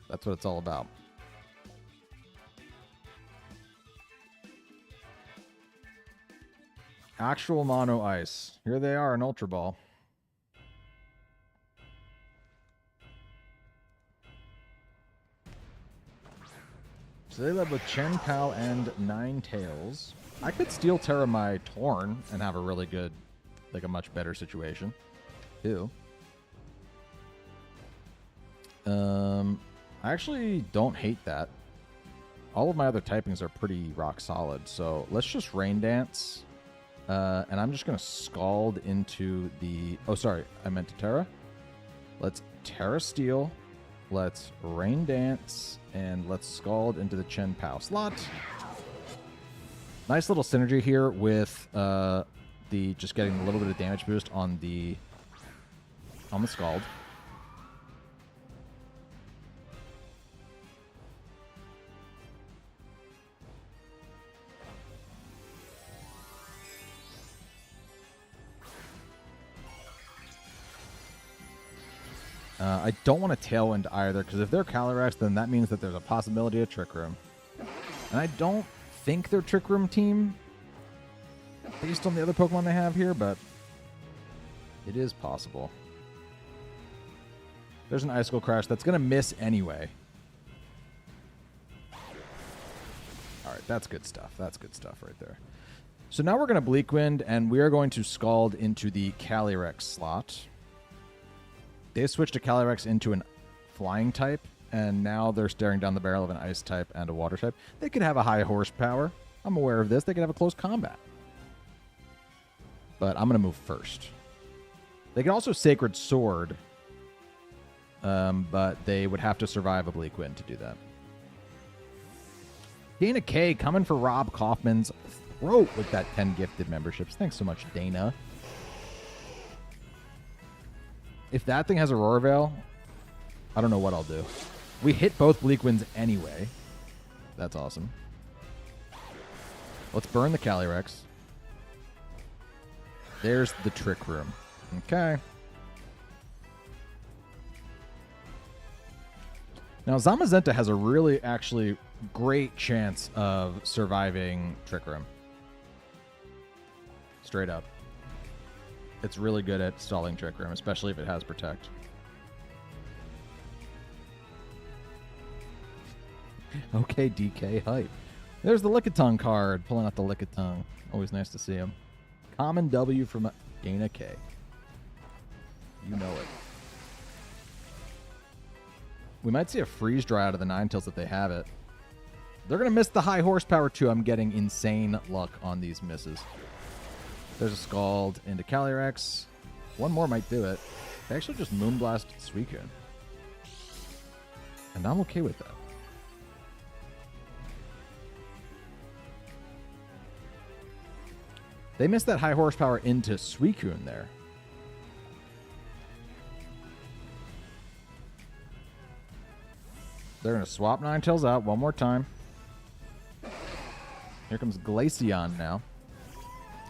that's what it's all about. Actual mono ice. Here they are in Ultra Ball. So they led with Chen Pao and Ninetales. I could steal Tera my Torn and have a really good, like a much better situation, too. I actually don't hate that. All of my other typings are pretty rock solid, so let's just Rain Dance. And I'm just going to Scald into the... Oh, sorry, I meant to Tera. Let's Tera Steel. Let's Rain Dance. And let's Scald into the Chen Pao slot. Nice little synergy here with the just getting a little bit of damage boost on the Scald. I don't want to Tailwind either, because if they're Calyrex, then that means that there's a possibility of Trick Room. And I don't think they're Trick Room team, based on the other Pokemon they have here, but it is possible. There's an Icicle Crash that's going to miss anyway. Alright, that's good stuff. That's good stuff right there. So now we're going to Bleak Wind, and we are going to Scald into the Calyrex slot. They switched a Calyrex into a flying type, and now they're staring down the barrel of an ice type and a water type. They could have a high horsepower. I'm aware of this. They could have a close combat. But I'm going to move first. They can also Sacred Sword, but they would have to survive a Bleak Wind to do that. Dana K coming for Rob Kaufman's throat with that 10 gifted memberships. Thanks so much, Dana. If that thing has Aurora Veil, I don't know what I'll do. We hit both Bleak Winds anyway. That's awesome. Let's burn the Calyrex. There's the Trick Room. Okay. Now, Zamazenta has a really, actually, great chance of surviving Trick Room. Straight up. It's really good at stalling Trick Room, especially if it has Protect. Okay, DK hype. There's the Lickitung card. Pulling out the Lickitung. Always nice to see him. Common W from Dana K. You know it. We might see a Freeze Dry out of the Ninetales if they have it. They're going to miss the high horsepower too. I'm getting insane luck on these misses. There's a Scald into Calyrex. One more might do it. They actually just Moonblast Suicune. And I'm okay with that. They missed that high horsepower into Suicune there. They're going to swap Ninetales out one more time. Here comes Glaceon now.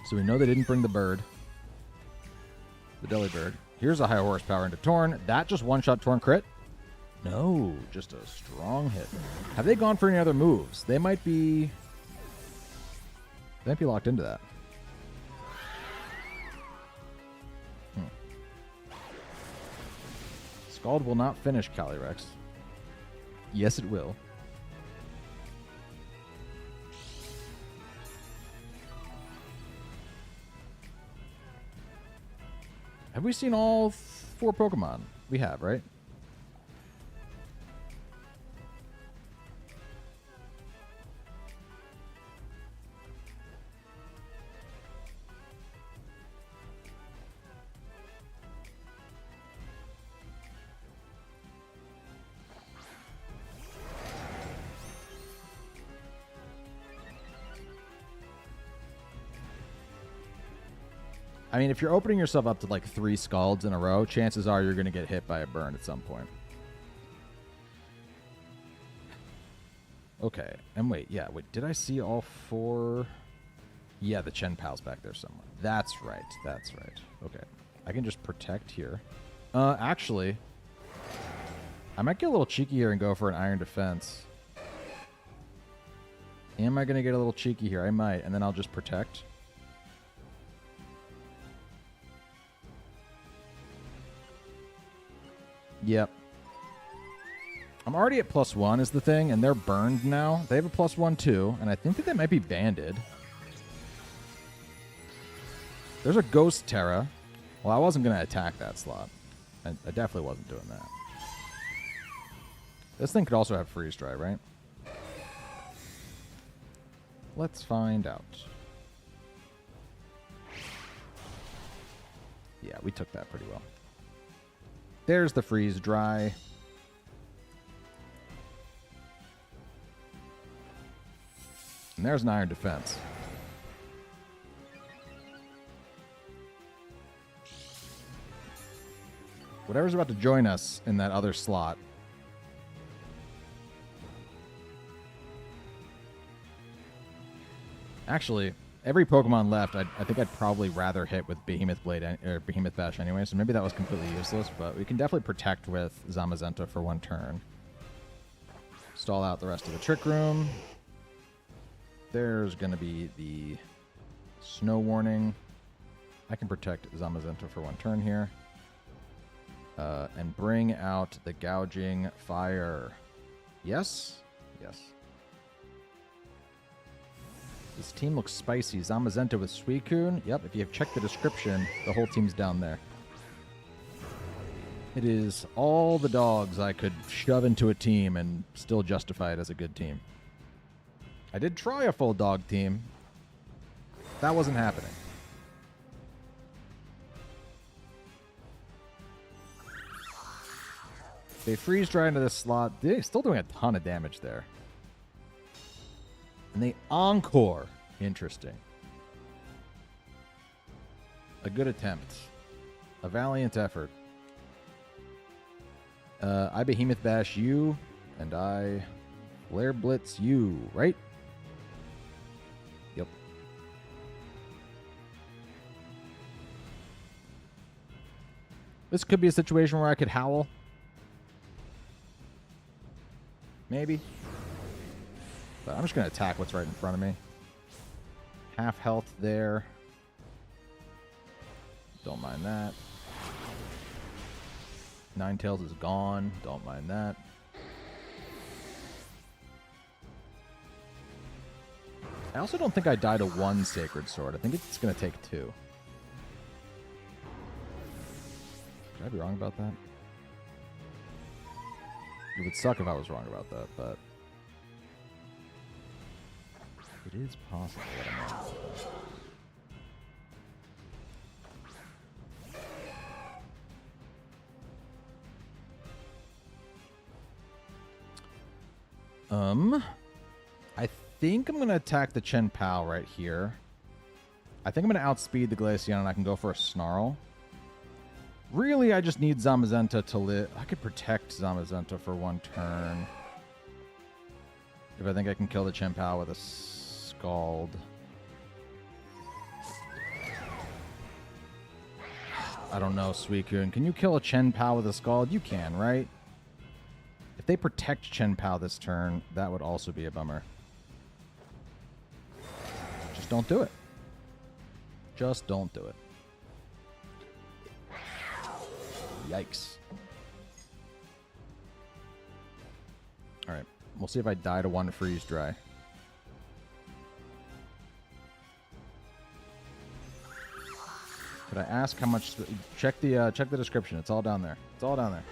So we know they didn't bring the bird. The Delibird. Here's a high horsepower into Torn. That just one-shot Torn crit? No, just a strong hit. Have they gone for any other moves? They might be locked into that. Scald will not finish Calyrex. Yes, it will. Have we seen all 4 Pokemon? We have, right? I mean, if you're opening yourself up to like 3 Scalds in a row, chances are you're going to get hit by a burn at some point. Okay. And wait, did I see all 4? Yeah, the Chen Pal's back there somewhere. That's right. That's right. Okay. I can just Protect here. Actually, I might get a little cheeky here and go for an Iron Defense. Am I going to get a little cheeky here? I might, and then I'll just Protect. Yep. I'm already at +1 is the thing, and they're burned now. They have a +1 too, and I think that they might be banded. There's a Ghost Tera. Well, I wasn't going to attack that slot. I definitely wasn't doing that. This thing could also have Freeze Dry, right? Let's find out. Yeah, we took that pretty well. There's the Freeze Dry. And there's an Iron Defense. Whatever's about to join us in that other slot. Actually, every Pokemon left, I think I'd probably rather hit with Behemoth Blade or Behemoth Bash anyway, so maybe that was completely useless, but we can definitely protect with Zamazenta for one turn. Stall out the rest of the Trick Room. There's going to be the Snow Warning. I can protect Zamazenta for one turn here. And bring out the Gouging Fire. Yes? Yes. This team looks spicy. Zamazenta with Suicune. Yep, if you have checked the description, the whole team's down there. It is all the dogs I could shove into a team and still justify it as a good team. I did try a full dog team. That wasn't happening. They freeze dry into this slot. They're still doing a ton of damage there. And they encore. Interesting. A good attempt. A valiant effort. I Behemoth Bash you, and I Flare Blitz you, right? Yep. This could be a situation where I could howl. Maybe. But I'm just going to attack what's right in front of me. Half health there. Don't mind that. Ninetales is gone. Don't mind that. I also don't think I die to one Sacred Sword. I think it's going to take two. Could I be wrong about that? It would suck if I was wrong about that, but it is possible that I'm wrong. I think I'm going to attack the Chen Pao right here. I think I'm going to outspeed the Glaceon and I can go for a Snarl. Really, I just need Zamazenta to live. I could protect Zamazenta for one turn. If I think I can kill the Chen Pao with a Scald. I don't know, Suicune. Can you kill a Chen Pao with a Scald? You can, right? If they protect Chen Pao this turn, that would also be a bummer. Just don't do it. Just don't do it. Yikes. Alright. We'll see if I die to one freeze dry. Could I ask how much? Check the description. It's all down there. It's all down there.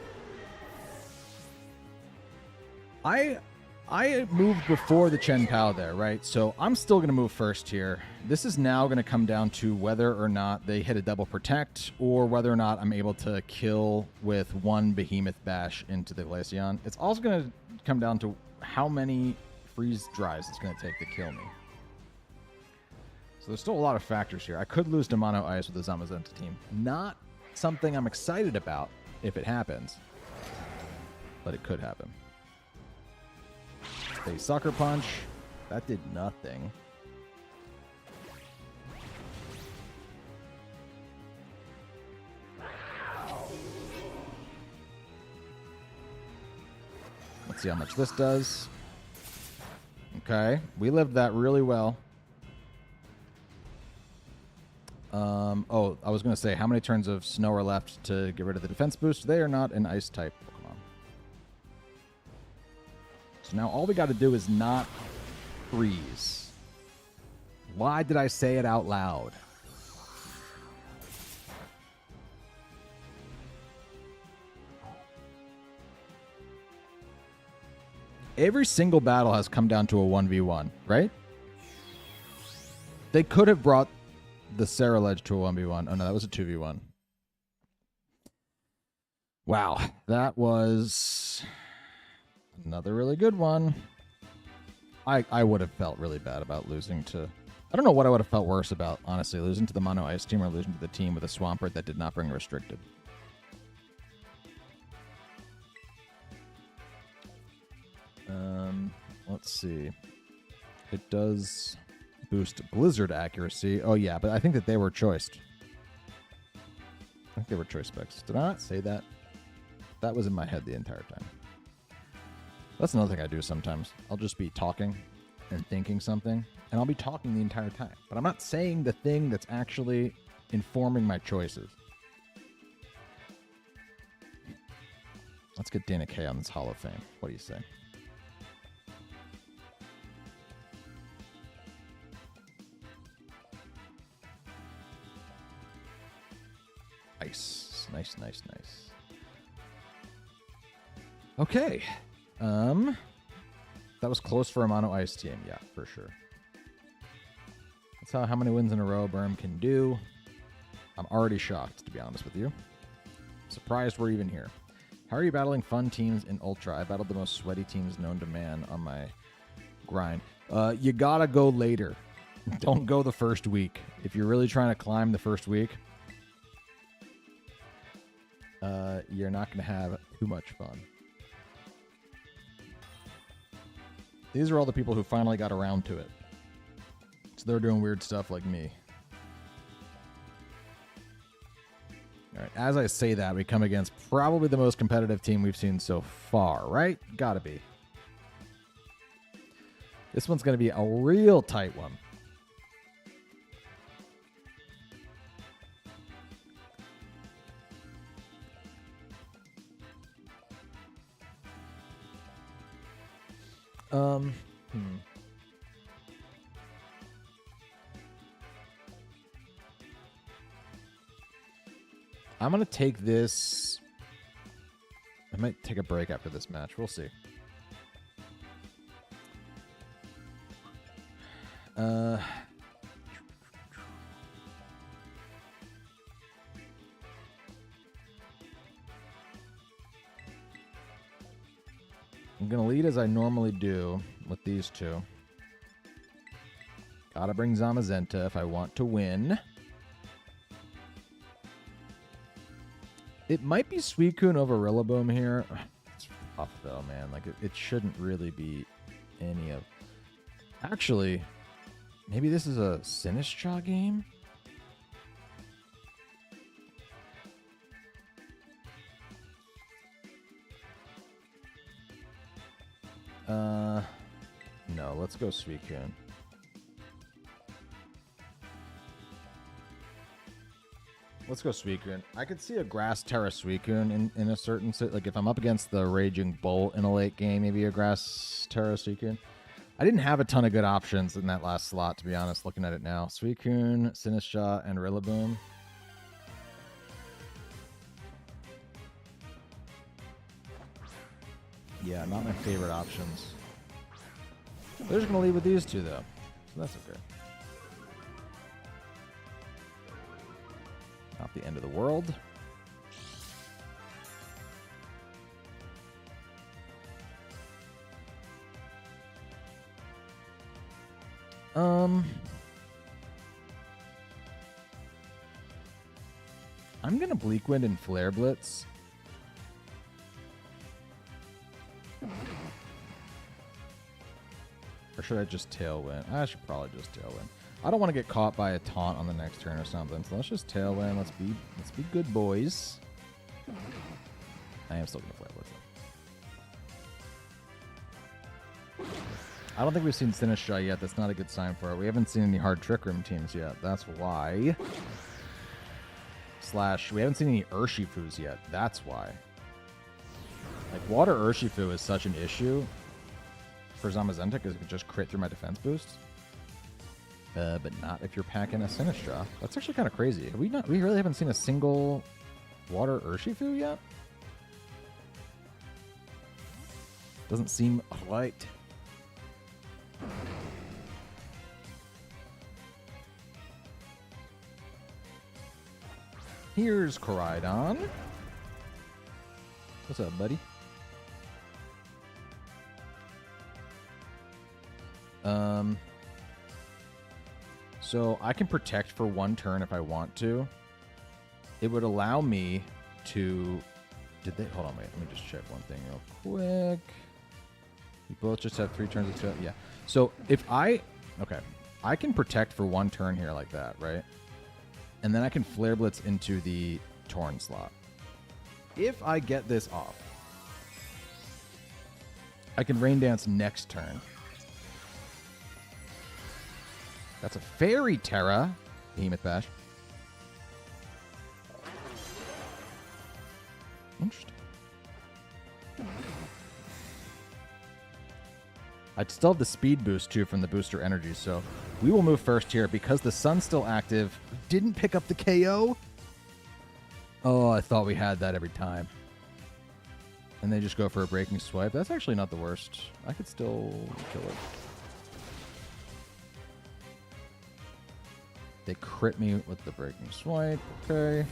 I moved before the Chen Pao there, right? So I'm still going to move first here. This is now going to come down to whether or not they hit a double protect or whether or not I'm able to kill with one Behemoth Bash into the Glaceon. It's also going to come down to how many freeze dries it's going to take to kill me. So there's still a lot of factors here. I could lose to Mono Ice with the Zamazenta team. Not something I'm excited about if it happens, but it could happen. They Sucker Punch. That did nothing. Let's see how much this does. Okay. We lived that really well. Oh, I was going to say, how many turns of snow are left to get rid of the defense boost? They are not an ice type Pokemon. So now all we got to do is not freeze. Why did I say it out loud? Every single battle has come down to a 1v1, right? They could have brought the Sarah Ledge to a 1v1. Oh, no, that was a 2v1. Wow, that was another really good one. I would have felt really bad about losing to... I don't know what I would have felt worse about, honestly. Losing to the Mono Ice team or losing to the team with a Swampert that did not bring Restricted. Let's see. It does boost Blizzard accuracy. Oh, yeah, but I think that they were choiced. I think they were choice specs. Did I not say that? That was in my head the entire time. That's another thing I do sometimes. I'll just be talking and thinking something, and I'll be talking the entire time. But I'm not saying the thing that's actually informing my choices. Let's get Dana K on this Hall of Fame. What do you say? Nice. Nice, nice, nice. Okay. That was close for a Mono Ice team. Yeah, for sure. That's how many wins in a row Berm can do. I'm already shocked, to be honest with you. Surprised we're even here. How are you battling fun teams in Ultra? I battled the most sweaty teams known to man on my grind. You gotta go later. Don't go the first week. If you're really trying to climb the first week, you're not going to have too much fun. These are all the people who finally got around to it. So they're doing weird stuff like me. All right, as I say that, we come against probably the most competitive team we've seen so far, right? Gotta be. This one's going to be a real tight one. I'm going to take this. I might take a break after this match. We'll see. I'm going to lead as I normally do with these two. Gotta bring Zamazenta if I want to win. It might be Suicune over Rillaboom here. It's tough, though, man. Like, it shouldn't really be any of... Actually, maybe this is a Sinistcha game? No, let's go Suicune. Let's go Suicune. I could see a Grass Tera Suicune in a certain... Like, if I'm up against the Raging Bolt in a late game, maybe a Grass Tera Suicune. I didn't have a ton of good options in that last slot, to be honest, looking at it now. Suicune, Sinistcha, and Rillaboom. Yeah, not my favorite options. They're just going to leave with these two, though. So that's okay. Not the end of the world. I'm going to Bleak Wind and Flare Blitz. Or should I just Tailwind? I should probably just Tailwind. I don't want to get caught by a taunt on the next turn or something, so let's just Tailwind. Let's be good boys. I am still going to Flare Blitz. I don't think we've seen Sinistcha yet. That's not a good sign for it. We haven't seen any hard Trick Room teams yet. That's why. Slash, we haven't seen any Urshifus yet. That's why. Like, Water Urshifu is such an issue. for Zamazenta because it could just crit through my defense boosts. But not if you're packing a Sinistcha. That's actually kind of crazy. We really haven't seen a single water Urshifu yet? Doesn't seem right. Here's Koraidon. What's up, buddy? So I can protect for 1 turn if I want to. It would allow me to... Hold on, wait. Let me just check one thing real quick. You both just have 3 turns. Yeah. So if I... Okay. I can protect for 1 turn here like that, right? And then I can Flare Blitz into the Torn slot. If I get this off, I can Rain Dance next turn. That's a Fairy Tera. Behemoth Bash. Interesting. I'd still have the speed boost, too, from the booster energy, so we will move first here. Because the sun's still active, didn't pick up the KO. Oh, I thought we had that every time. And they just go for a Breaking Swipe. That's actually not the worst. I could still kill it. They crit me with the Breaking Swipe. Okay.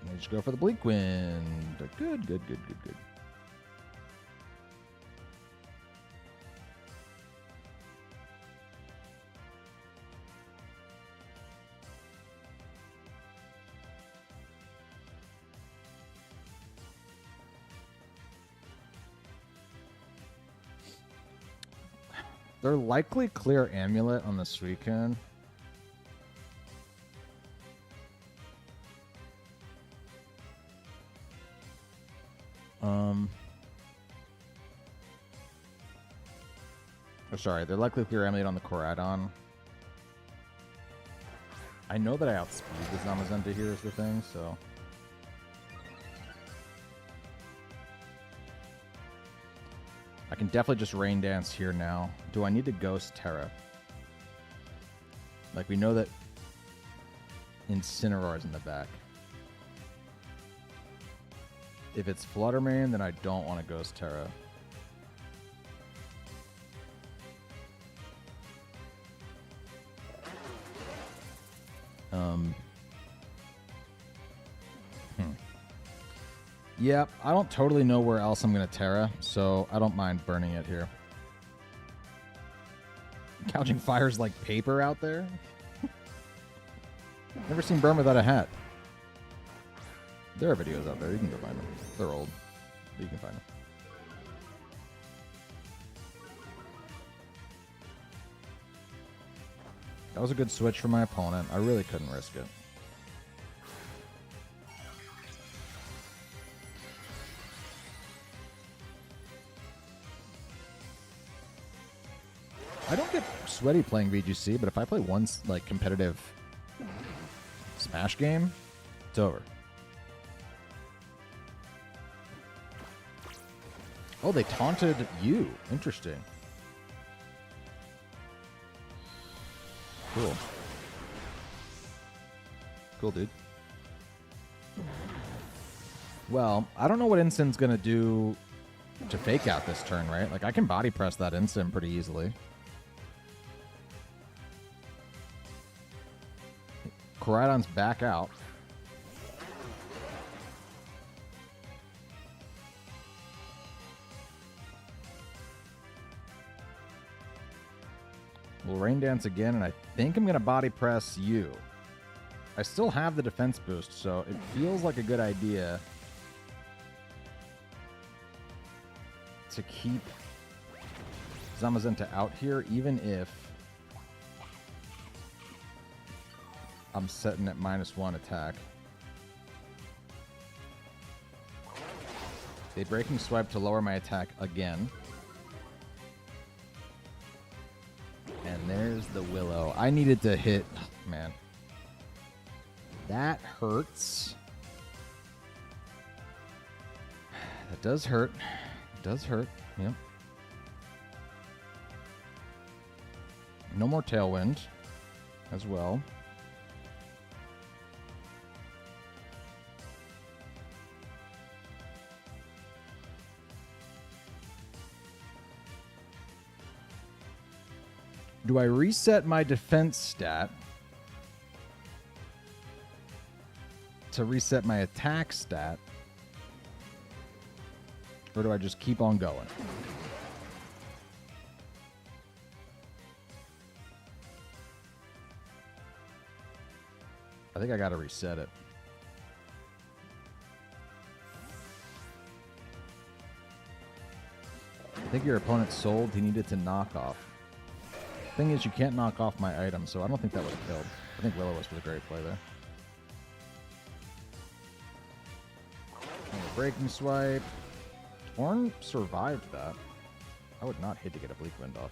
They just go for the Bleak Wind. Good, good, good, good, good. They're likely clear Amulet on the Suicune. Oh, sorry, they're likely clear Amulet on the Koraidon. I know that I outspeed the Zamazenta here is the thing, so... I can definitely just Rain Dance here now. Do I need to Ghost Tera? Like, we know that Incineroar is in the back. If it's Flutter Mane, then I don't want to Ghost Tera. Yeah, I don't totally know where else I'm going to Tera, so I don't mind burning it here. Gouging Fire's like paper out there? Never seen burn without a hat. There are videos out there. You can go find them. They're old, but you can find them. That was a good switch for my opponent. I really couldn't risk it. I don't get sweaty playing VGC, but if I play one like competitive Smash game, it's over. Oh, they taunted you. Interesting. Cool. Cool, dude. Well, I don't know what Incin's gonna do to fake out this turn, right? Like, I can body press that Incin pretty easily. Koraidon's back out. We'll Rain Dance again, and I think I'm going to body press you. I still have the defense boost, so it feels like a good idea to keep Zamazenta out here, even if I'm setting at -1 attack. They Breaking Swipe to lower my attack again. And there's the Willow. I needed to hit... Man. That hurts. It does hurt. It does hurt. Yep. No more Tailwind as well. Do I reset my defense stat to reset my attack stat? Or do I just keep on going? I think I gotta reset it. I think your opponent sold. He needed to knock off. Thing is, you can't knock off my item, so I don't think that would have killed. I think Will-O-Wisp was a great play there. Breaking Swipe. Torn survived that. I would not hit to get a Bleak Wind off.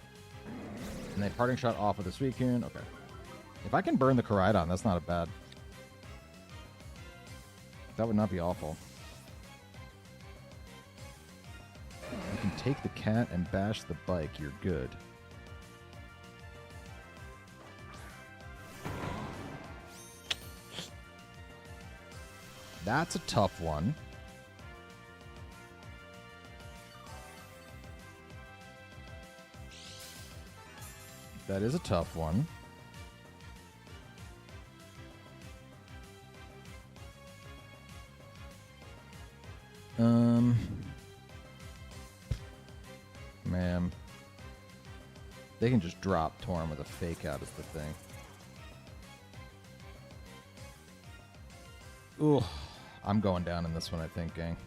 And then Parting Shot off with a Suicune. Okay. If I can burn the Koraidon, that's not a bad. That would not be awful. You can take the cat and bash the bike. You're good. That's a tough one. That is a tough one. Man. They can just drop Torn with a fake out is the thing. Ooh. I'm going down in this one, I think, gang.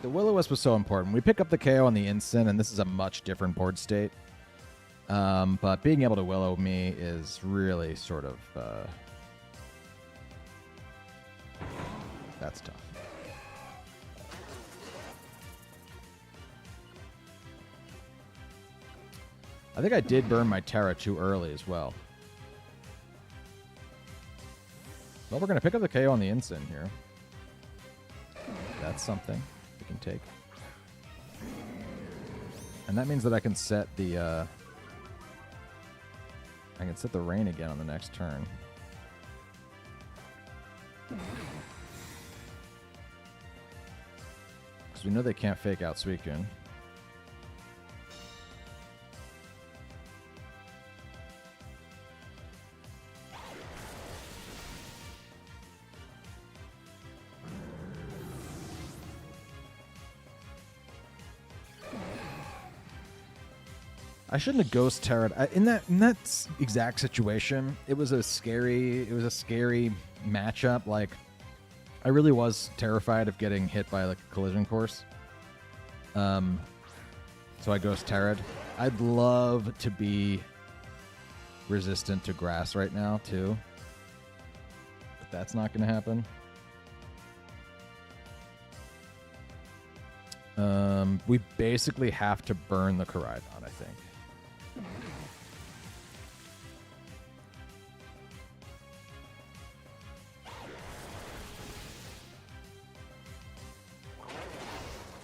The Will-O-Wisp was so important. We pick up the KO on the instant, and this is a much different board state. But being able to Willow me is really sort of... that's tough. I think I did burn my Tera too early as well. Well, we're going to pick up the KO on the instant here. That's something we can take. And that means that I can set the... I can set the rain again on the next turn. Because we know they can't fake out Suicune. I shouldn't have Ghost Terra. In that exact situation, it was a scary matchup. Like, I really was terrified of getting hit by like a collision course. So I Ghost Terra'd. I'd love to be resistant to grass right now too, but that's not going to happen. We basically have to burn the Koraidon, I think.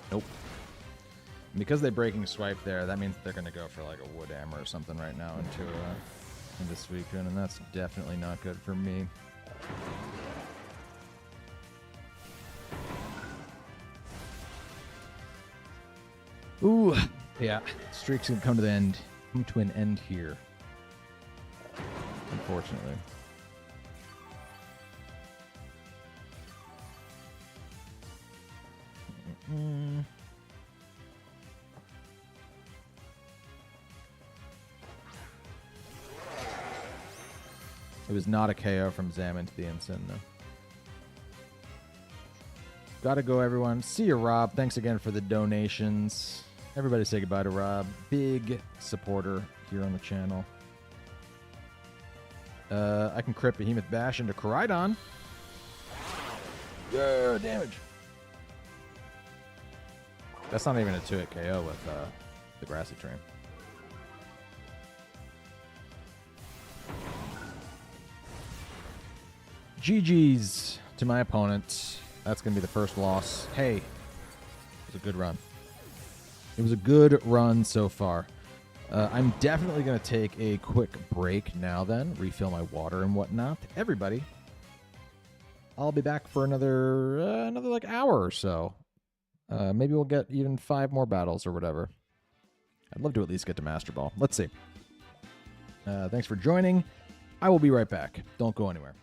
Nope. And because they breaking swipe there, that means they're going to go for like a Wood Hammer or something right now into Suicune, and that's definitely not good for me. Ooh, yeah. Streak's gonna come to an end here. Unfortunately. It was not a KO from Zam into the instant, though. Gotta go, everyone. See you, Rob. Thanks again for the donations. Everybody say goodbye to Rob. Big supporter here on the channel. I can crit Behemoth Bash into Koraidon. Yeah, damage. That's not even a 2-hit KO with the Grassy Train. GG's to my opponent. That's going to be the first loss. Hey, it was a good run. It was a good run so far. I'm definitely going to take a quick break now then, refill my water and whatnot. Everybody, I'll be back for another like hour or so. Maybe we'll get even 5 more battles or whatever. I'd love to at least get to Master Ball. Let's see. Thanks for joining. I will be right back. Don't go anywhere.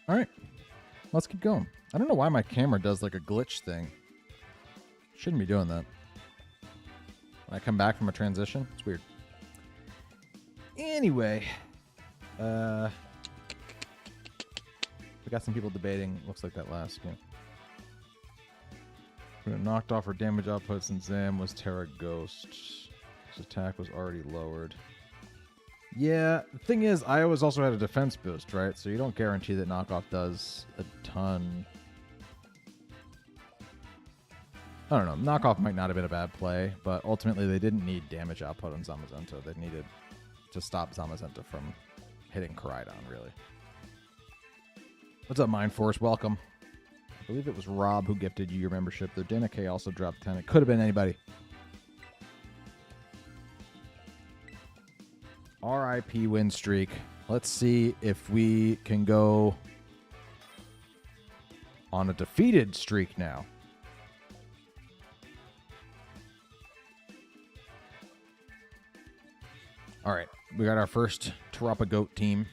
All right, let's keep going. I don't know why my camera does like a glitch thing. Shouldn't be doing that. When I come back from a transition, it's weird. Anyway, the got some people debating. Looks like that last game. When it knocked off her damage output since Zam was Tera Ghost. His attack was already lowered. Yeah, the thing is, I always also had a defense boost, right? So you don't guarantee that knockoff does a ton. I don't know. Knockoff might not have been a bad play, but ultimately they didn't need damage output on Zamazenta. They needed to stop Zamazenta from hitting Koraidon, really. What's up, Mind Force? Welcome. I believe it was Rob who gifted you your membership. Though Dana K also dropped 10. It could have been anybody. RIP win streak. Let's see if we can go on a defeated streak now. All right, we got our first Terapa Goat team.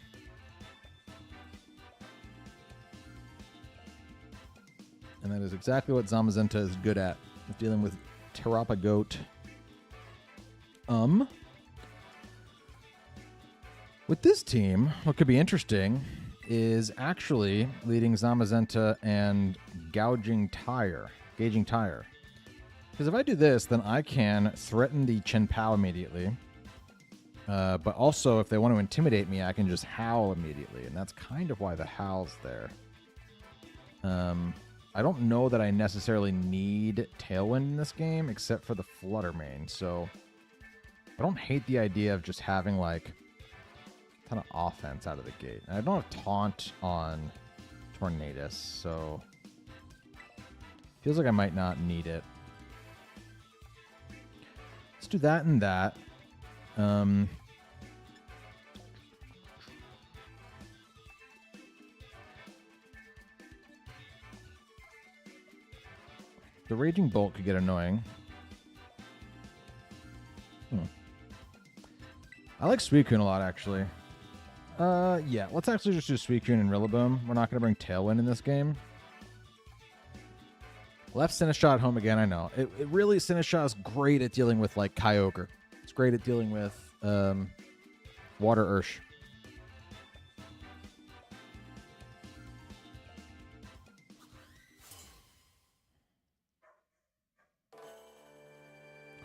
And that is exactly what Zamazenta is good at, dealing with Terapa Goat. With this team, what could be interesting is actually leading Zamazenta and gauging Tire. Because if I do this, then I can threaten the Chien-Pao immediately. But also, if they want to intimidate me, I can just howl immediately. And that's kind of why the howl's there. I don't know that I necessarily need Tailwind in this game, except for the Flutter Mane. So I don't hate the idea of just having, like, a ton of offense out of the gate. And I don't have Taunt on Tornadus, so feels like I might not need it. Let's do that and that. The Raging Bolt could get annoying. I like Suicune a lot, actually. Yeah, let's actually just do Suicune and Rillaboom. We're not going to bring Tailwind in this game. Left Sinistcha at home again, I know. It really, Sinistcha is great at dealing with, like, Kyogre. It's great at dealing with Water Ursh.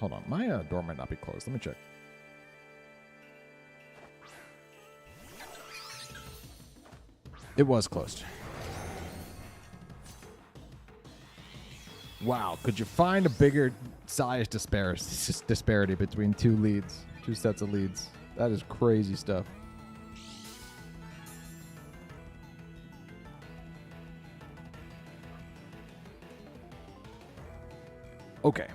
Hold on, my door might not be closed. Let me check. It was closed. Wow, could you find a bigger size disparity between two sets of leads? That is crazy stuff. Okay.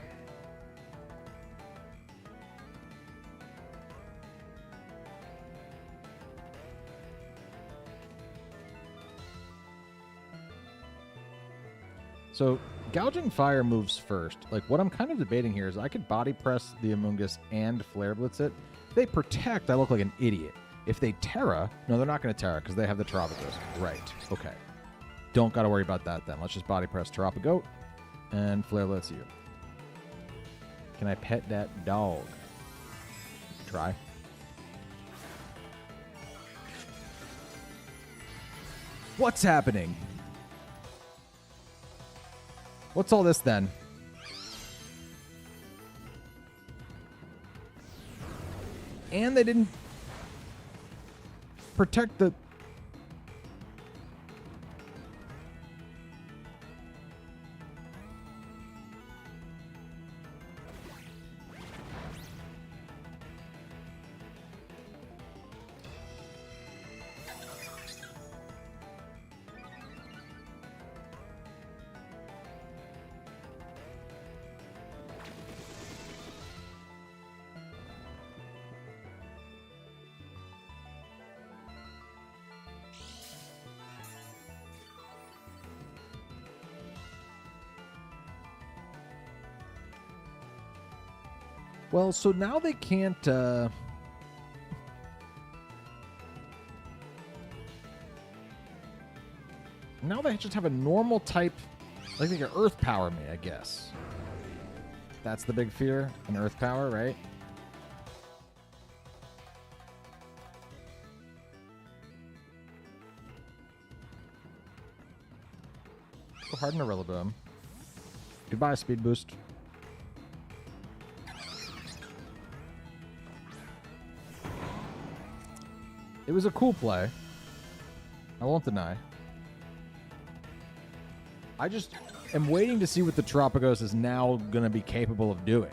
So, Gouging Fire moves first. Like, what I'm kind of debating here is I could Body Press the Amoonguss and Flare Blitz it. If they Protect, I look like an idiot. If they Tera, no, they're not going to Tera because they have the Terapagos. Right, okay. Don't got to worry about that then. Let's just Body Press Terrapagoat and Flare Blitz you. Can I pet that dog? Try. What's happening? What's all this then? And they didn't protect the... Well, so now they can't, now they just have a normal type, like they can Earth Power me, I guess. That's the big fear, an Earth Power, right? Go hard in a Rillaboom. Goodbye, speed boost. It was a cool play. I won't deny. I just am waiting to see what the Tropicos is now going to be capable of doing.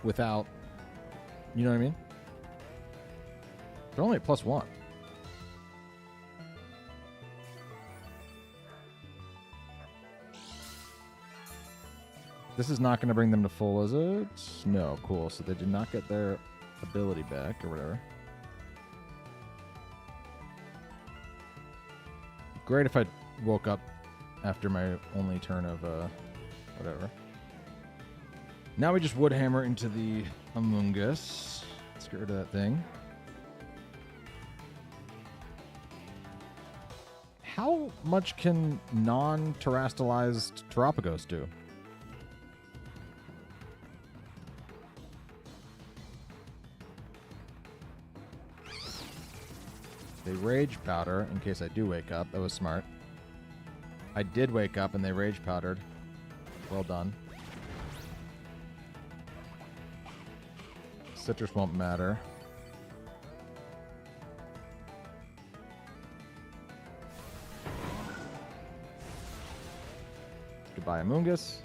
Without, you know what I mean? They're only at +1. This is not going to bring them to full, is it? No, cool. So they did not get their ability back or whatever. Great if I woke up after my only turn of whatever. Now we just Wood Hammer into the Amoonguss. Let's get rid of that thing. How much can non-terastallized Terapagos do? They Rage Powder in case I do wake up. That was smart. I did wake up and they Rage Powdered. Well done. Citrus won't matter. Goodbye, Amoonguss.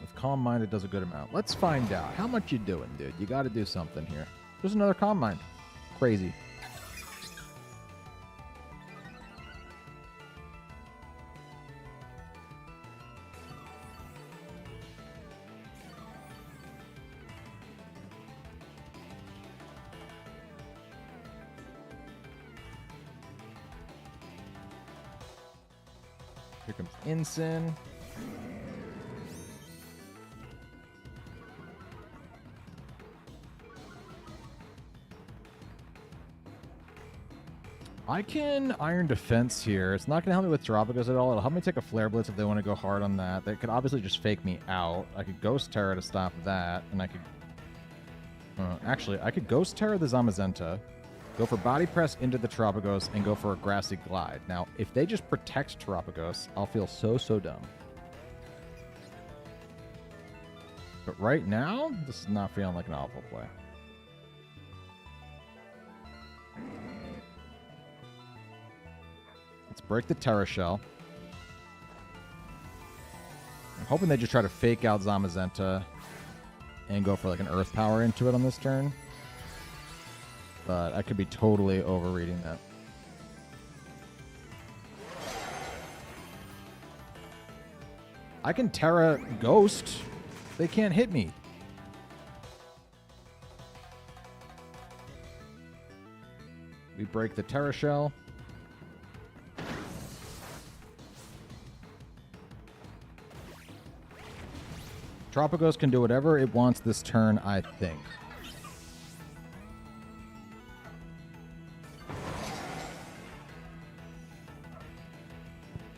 With Calm Mind, it does a good amount. Let's find out. How much you doing, dude? You got to do something here. There's another Calm Mind. Crazy. Here comes Ensign. I can Iron Defense here. It's not going to help me with Terapagos at all. It'll help me take a Flare Blitz if they want to go hard on that. They could obviously just fake me out. I could Ghost Tera to stop that, and I could... actually, I could Ghost Tera the Zamazenta, go for Body Press into the Terapagos, and go for a Grassy Glide. Now, if they just protect Terapagos, I'll feel so dumb. But right now, this is not feeling like an awful play. Let's break the Tera Shell. I'm hoping they just try to fake out Zamazenta and go for like an Earth Power into it on this turn. But I could be totally overreading that. I can Tera Ghost. They can't hit me. We break the Tera Shell. Tropicos can do whatever it wants this turn, I think.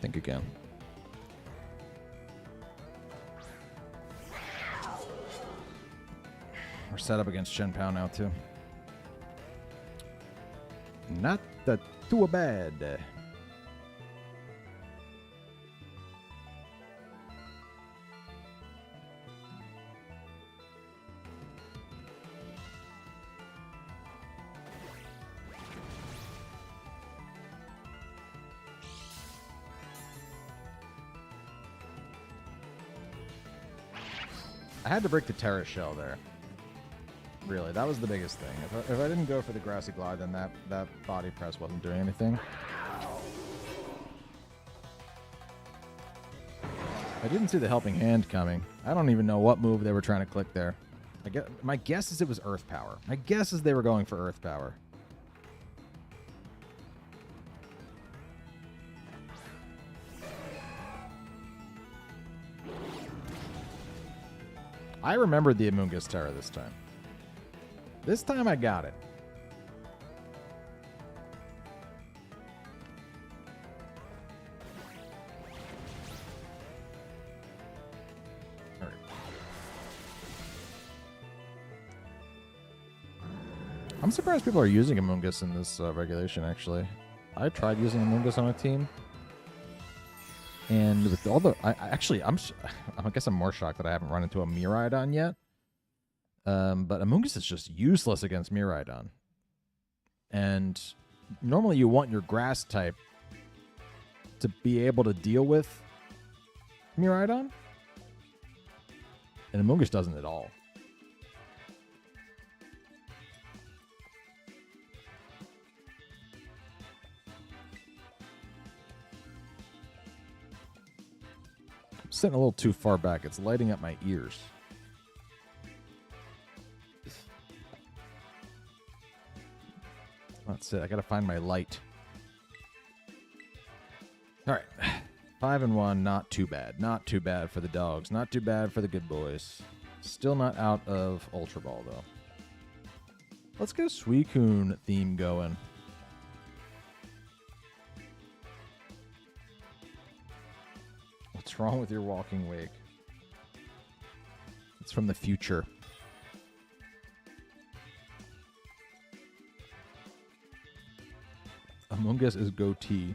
Think again. We're set up against Shen Pao now, too. Not too bad. I had to break the Tera Shell there. Really, that was the biggest thing. If I didn't go for the Grassy Glide, then that Body Press wasn't doing anything. I didn't see the Helping Hand coming. I don't even know what move they were trying to click there. My guess is it was Earth Power. My guess is they were going for Earth Power. I remembered the Amoonguss Tera this time. This time I got it. All right. I'm surprised people are using Amoonguss in this regulation, actually. I tried using Amoonguss on a team. And with all the... I guess I'm more shocked that I haven't run into a Miraidon yet. But Amoonguss is just useless against Miraidon. And normally you want your grass type to be able to deal with Miraidon. And Amoonguss doesn't at all. I'm sitting a little too far back. It's lighting up my ears. That's it. I gotta find my light. All right. 5-1, not too bad. Not too bad for the dogs. Not too bad for the good boys. Still not out of Ultra Ball, though. Let's get a Suicune theme going. What's wrong with your walking wake? It's from the future. Amoonguss is goatee.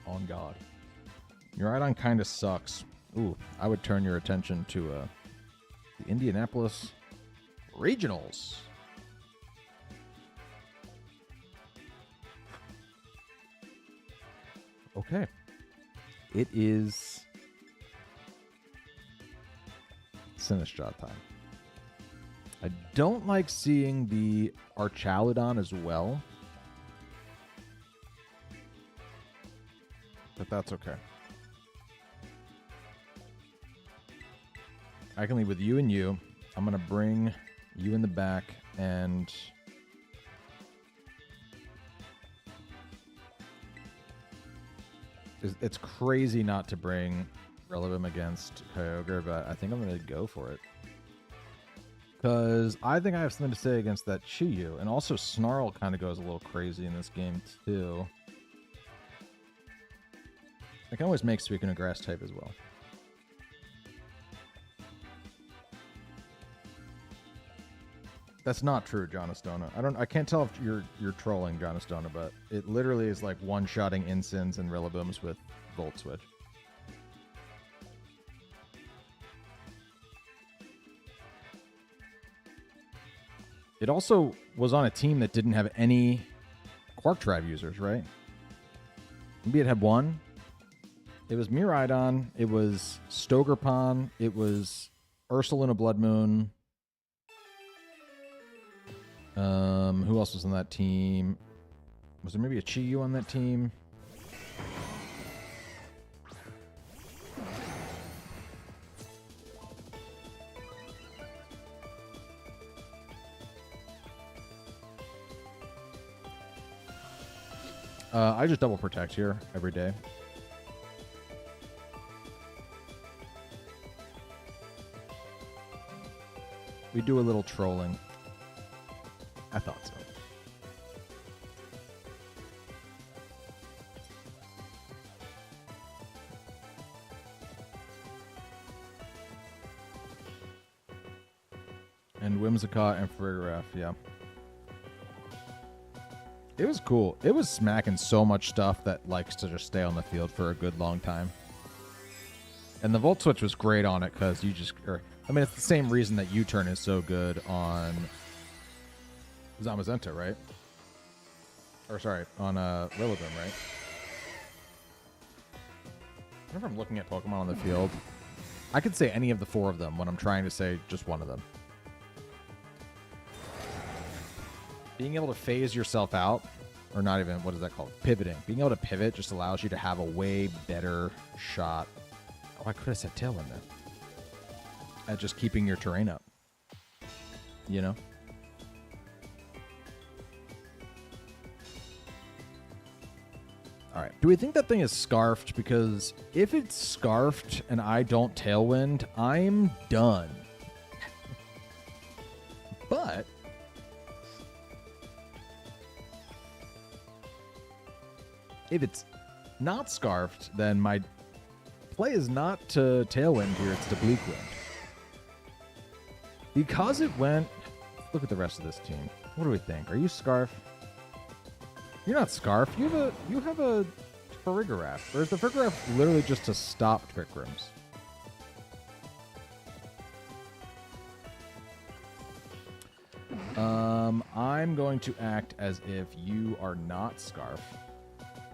On God. Miraidon kind of sucks. Ooh, I would turn your attention to the Indianapolis Regionals. Okay. It is Sinistcha time. I don't like seeing the Archaludon as well. But that's okay. I can leave with you and you. I'm going to bring you in the back and... It's crazy not to bring Relevum against Kyogre, but I think I'm going to go for it. Because I think I have something to say against that Chi-Yu. And also Snarl kind of goes a little crazy in this game, too. I can always make Suicune a grass type as well. That's not true, Jonastona. I can't tell if you're trolling, Jonastona, but it literally is like one-shotting Insins and Rillabooms with Volt Switch. It also was on a team that didn't have any Quark Tribe users, right? Maybe it had one. It was Miraidon. It was Stogerpon. It was Ursaluna Blood Moon. Who else was on that team? Was there maybe a Chi-Yu on that team? I just double protect here every day. We do a little trolling. I thought so. And Whimsicott and Farigiraf, yeah. It was cool. It was smacking so much stuff that likes to just stay on the field for a good long time. And the Volt Switch was great on it because you just... I mean, it's the same reason that U-Turn is so good on Zamazenta, right? Or sorry, on Rillaboom, right? Whenever I'm looking at Pokemon on the field, I could say any of the four of them when I'm trying to say just one of them. Being able to phase yourself out, or not even, what is that called? Pivoting. Being able to pivot just allows you to have a way better shot. Oh, I could have said Tailwind then. At just keeping your terrain up. You know? Alright. Do we think that thing is scarfed? Because if it's scarfed and I don't Tailwind, I'm done. But... if it's not scarfed, then my play is not to Tailwind here, it's to Bleak Wind. Because it went... look at the rest of this team. What do we think? Are you Scarf? You're not Scarf. You have a Farigiraf. Or is the Farigiraf literally just to stop Trick Rooms? I'm going to act as if you are not Scarf.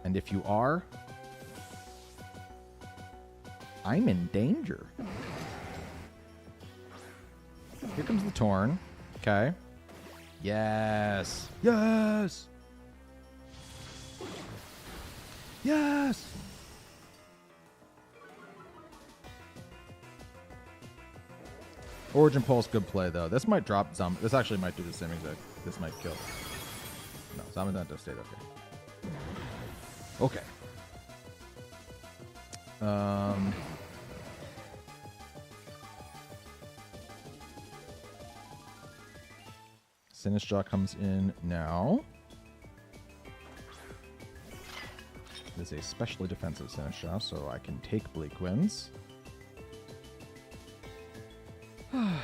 And if you are, I'm in danger. Here comes the Torn. Okay. Yes. Yes. Yes. Origin Pulse, good play though. This might drop some. This actually might do the same exact. This might kill. No, Zamazenta stayed okay. Okay. Sinistcha comes in now. It is a specially defensive Sinistcha, so I can take Bleak Winds. I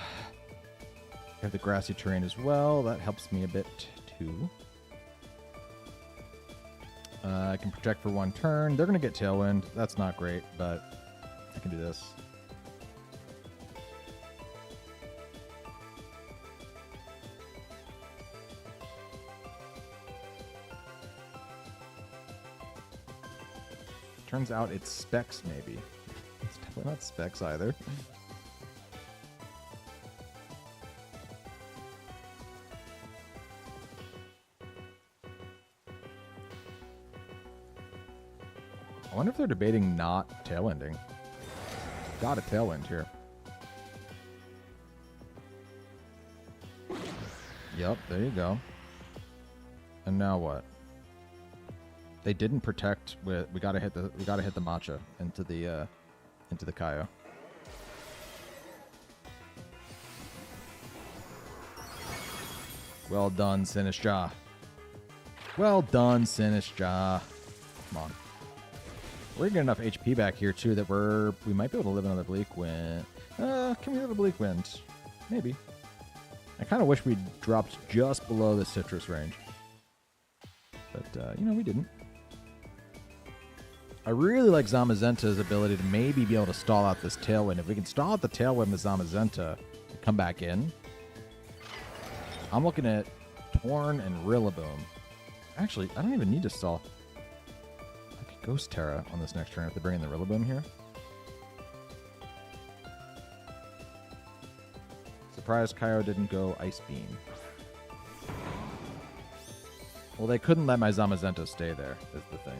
have the grassy terrain as well. That helps me a bit too. I can protect for one turn. They're going to get Tailwind. That's not great, but I can do this. Turns out it's Specs, maybe. It's definitely not Specs either. I wonder if they're debating not tailwinding. Got a tailwind here. Yep, there you go. And now what? They didn't protect with. We gotta hit the matcha into the Kaio. Well done, Sinistcha. Well done, Sinistcha. Come on. We're getting enough HP back here too that we might be able to live another Bleak Wind. Can we live a Bleak Wind? Maybe. I kind of wish we'd dropped just below the citrus range, but you know, we didn't. I really like Zamazenta's ability to maybe be able to stall out this Tailwind. If we can stall out the Tailwind with Zamazenta and come back in, I'm looking at Torn and Rillaboom. Actually, I don't even need to stall. I could Ghost Tera on this next turn if they bring in the Rillaboom here. Surprised Kaio didn't go Ice Beam. Well, they couldn't let my Zamazenta stay there, is the thing.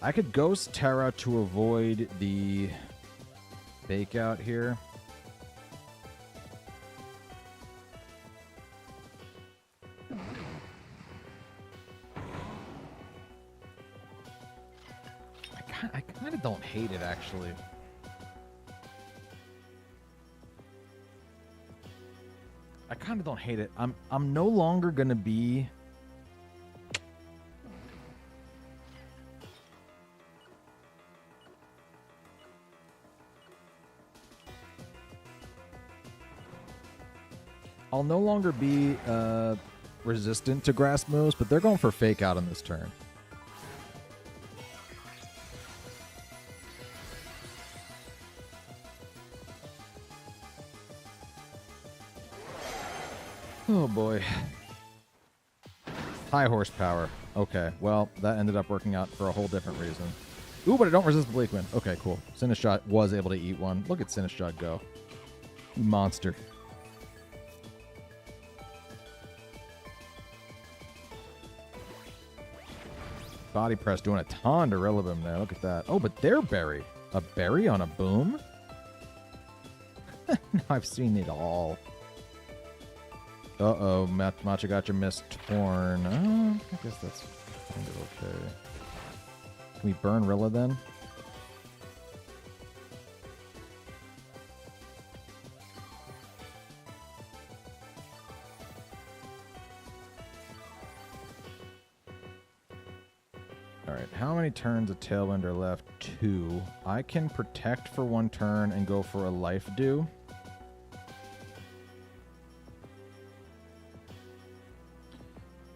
I could Ghost Tera to avoid the fake out here. I kind of don't hate it, actually. I kind of don't hate it. I'm no longer gonna be. I'll no longer be resistant to grass moves, but they're going for fake out on this turn. Oh boy. High horsepower. Okay, well, that ended up working out for a whole different reason. Ooh, but I don't resist the Bleak Wind. Okay, cool. Sinistcha was able to eat one. Look at Sinistcha go. Monster. Body press doing a ton to Rillaboom there. Look at that. Oh, but their berry. A berry on a boom? I've seen it all. Uh-oh. Matcha Gotcha missed Torn. I guess that's kind of okay. Can we burn Rilla then? Alright, how many turns of Tailwind are left? 2. I can protect for one turn and go for a Life Dew.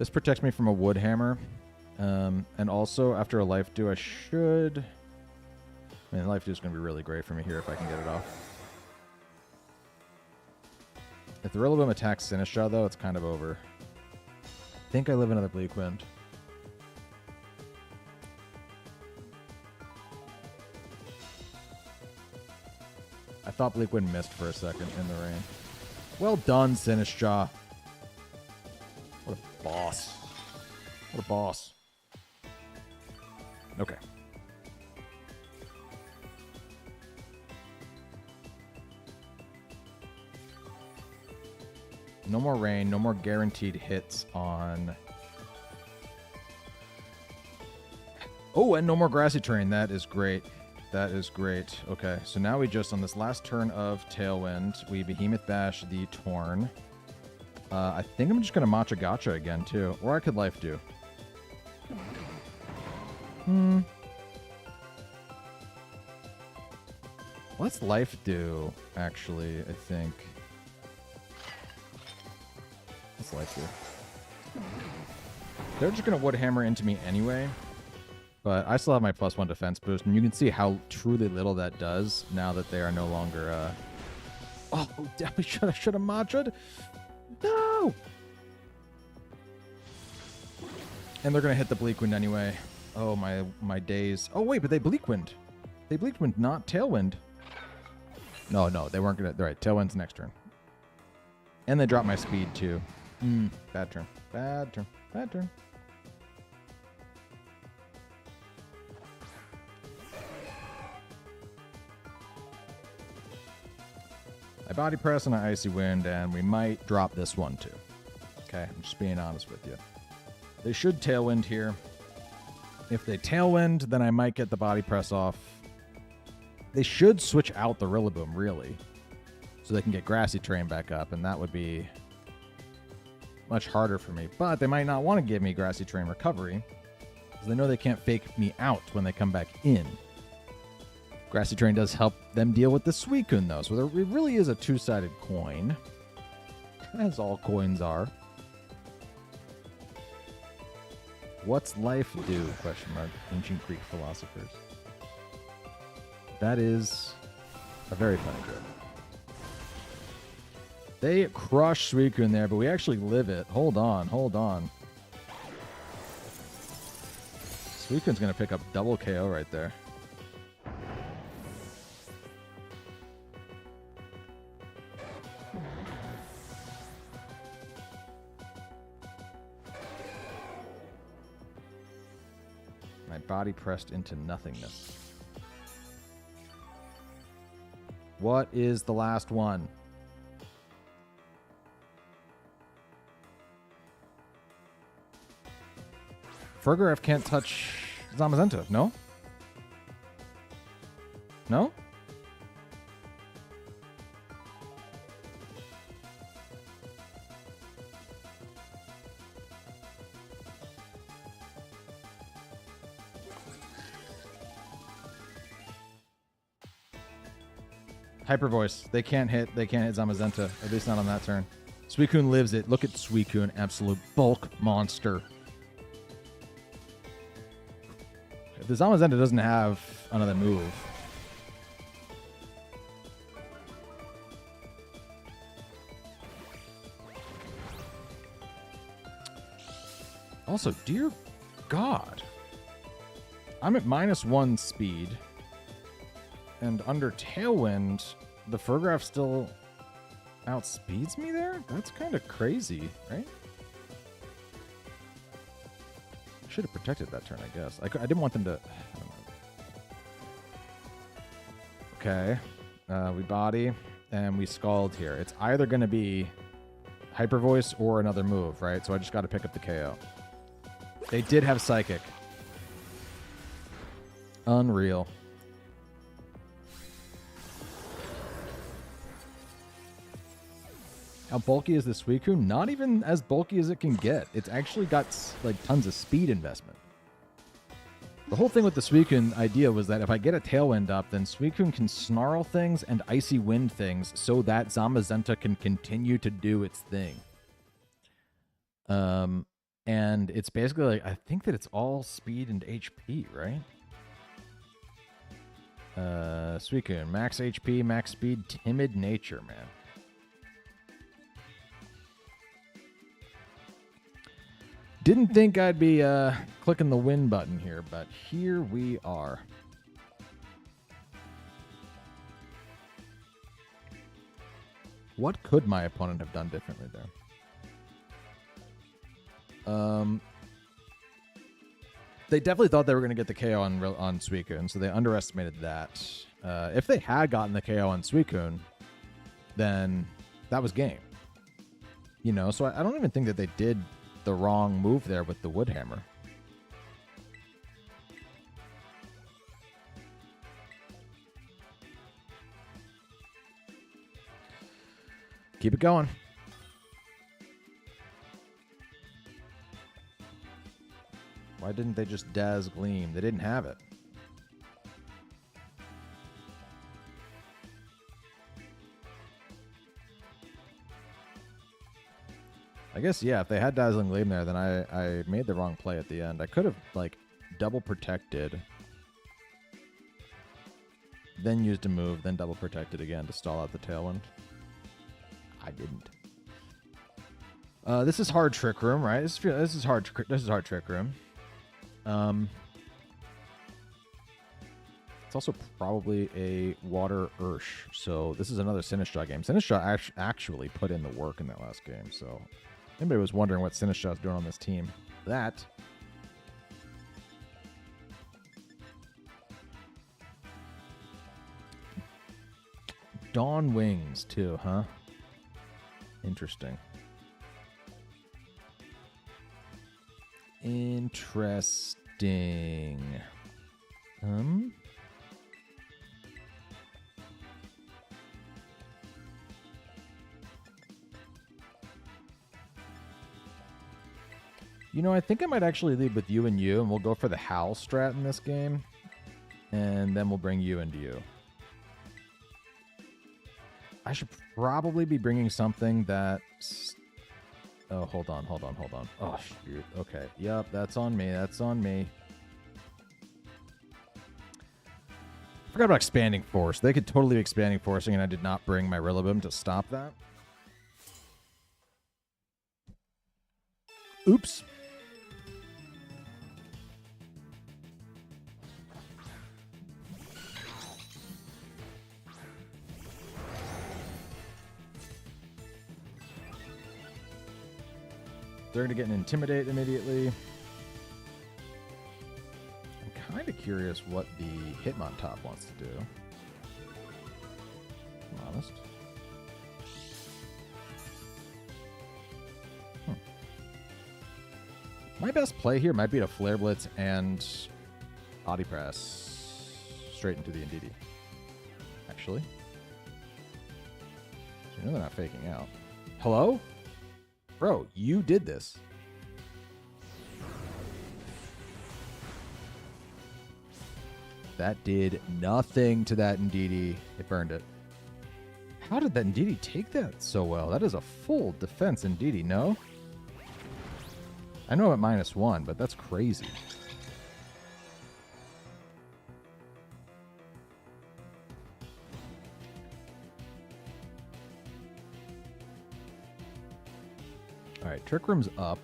This protects me from a wood hammer. And also, after a life dew, I should... I mean, life dew is going to be really great for me here if I can get it off. If the Rillaboom attacks Sinistcha, though, it's kind of over. I think I live another Bleak Wind. I thought Bleak Wind missed for a second in the rain. Well done, Sinistcha. What a boss. What a boss. Okay. No more rain, no more guaranteed hits on... Oh, and no more Grassy Terrain. That is great. That is great. Okay, so now we just, on this last turn of Tailwind, we Behemoth Bash the Torn. I think I'm just going to Matcha Gotcha again, too. Or I could Life Dew. Let's Life Dew, actually, I think. Let's Life Dew. They're just going to Wood Hammer into me anyway. But I still have my +1 defense boost, and you can see how truly little that does now that they are no longer... Oh, damn, I should have matcha'd. No! And they're going to hit the Bleak Wind anyway. Oh, my days. Oh, wait, but they Bleak Wind. They Bleak Wind, not Tailwind. No, they weren't going to... All right, Tailwind's next turn. And they dropped my speed, too. Bad turn. Bad turn. Bad turn. I Body Press and an Icy Wind, and we might drop this one, too. Okay, I'm just being honest with you. They should Tailwind here. If they Tailwind, then I might get the Body Press off. They should switch out the Rillaboom, really, so they can get Grassy Terrain back up, and that would be much harder for me. But they might not want to give me Grassy Terrain recovery, because they know they can't fake me out when they come back in. Grassy Terrain does help them deal with the Suicune, though, so it really is a two-sided coin, as all coins are. What's life do? Question mark. Ancient Greek philosophers. That is a very funny joke. They crush Suicune there, but we actually live it. Hold on, hold on. Suicune's going to pick up double KO right there. My body pressed into nothingness. What is the last one? Fergaref can't touch Zamazenta, no? No? Hyper Voice. They can't hit Zamazenta, at least not on that turn. Suicune lives it. Look at Suicune, absolute bulk monster. If the Zamazenta doesn't have another move. Also, dear God. I'm at -1 speed. And under Tailwind, the Fergaref still outspeeds me there? That's kind of crazy, right? I should have protected that turn, I guess. I didn't want them to... I don't know. Okay. We body, and we Scald here. It's either going to be Hyper Voice or another move, right? So I just got to pick up the KO. They did have Psychic. Unreal. How bulky is the Suicune? Not even as bulky as it can get. It's actually got like tons of speed investment. The whole thing with the Suicune idea was that if I get a Tailwind up, then Suicune can Snarl things and Icy Wind things so that Zamazenta can continue to do its thing. And it's basically like, I think that it's all speed and HP, right? Suicune, max HP, max speed, Timid Nature, man. Didn't think I'd be clicking the win button here, but here we are. What could my opponent have done differently there? They definitely thought they were going to get the KO on Suicune, so they underestimated that. If they had gotten the KO on Suicune, then that was game. You know, so I don't even think that they did the wrong move there with the Wood Hammer. Keep it going. Why didn't they just Daz Gleam? They didn't have it. I guess, yeah, if they had Dazzling Gleam there, then I made the wrong play at the end. I could have, like, double protected, then used a move, then double protected again to stall out the Tailwind. I didn't. This is hard Trick Room, right? This is hard Trick Room. It's also probably a Water Ursh, so this is another Sinistcha game. Sinistcha actually put in the work in that last game, so anybody was wondering what Sinistcha is doing on this team. That. Dawn Wings, too, huh? Interesting. Interesting. You know, I think I might actually lead with you, and we'll go for the Howl strat in this game, and then we'll bring you into you. I should probably be bringing something that's... Oh, hold on. Oh, shoot. Okay. Yep, that's on me. I forgot about Expanding Force. They could totally be Expanding Forcing, and I did not bring my Rillaboom to stop that. Oops. They're going to get an Intimidate immediately. I'm kind of curious what the Hitmontop wants to do. I'm honest. My best play here might be to Flare Blitz and Body Press straight into the Indeedee. Actually. So you know they're not faking out. Hello? Bro, you did this. That did nothing to that Indeedee. It burned it. How did that Indeedee take that so well? That is a full defense Indeedee, no? I know I'm at -1, but that's crazy. Alright, Trick Room's up.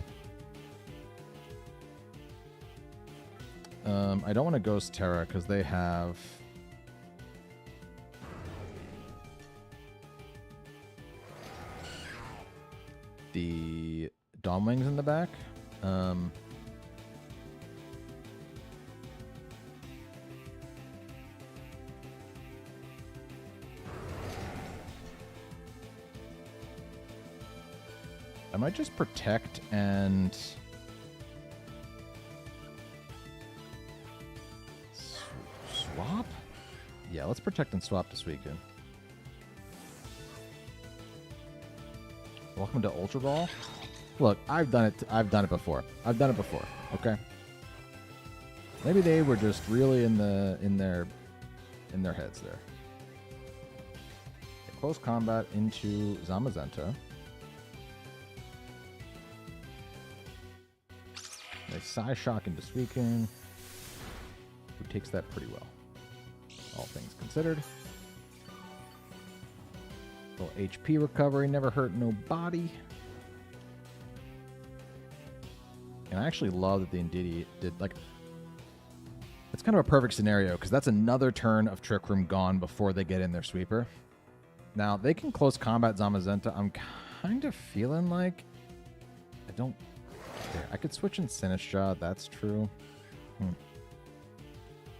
I don't want to Ghost Tera because they have... the Dawn Wings in the back. I might just protect and swap? Yeah, let's protect and swap to Suicune. Welcome to Ultra Ball. Look, I've done it before. Okay. Maybe they were just really in their heads there. Okay, close combat into Zamazenta. They Psyshock into Suicune, who takes that pretty well, all things considered. Little HP recovery, never hurt nobody. And I actually love that the Indeedee did, like, it's kind of a perfect scenario because that's another turn of Trick Room gone before they get in their sweeper. Now, they can close combat Zamazenta. I'm kind of feeling like I don't... Here, I could switch in Sinistcha. That's true.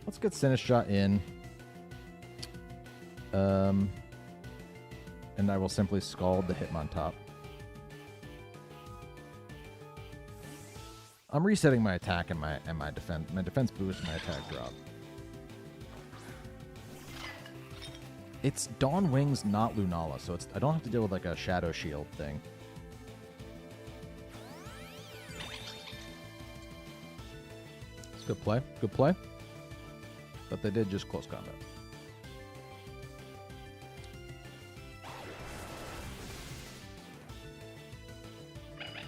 Let's get Sinistcha in. And I will simply Scald the Hitmontop. I'm resetting my attack and my defense. My defense boost, my attack drop. It's Dawn Wings, not Lunala, so I don't have to deal with like a Shadow Shield thing. It's good play. Good play. But they did just close combat.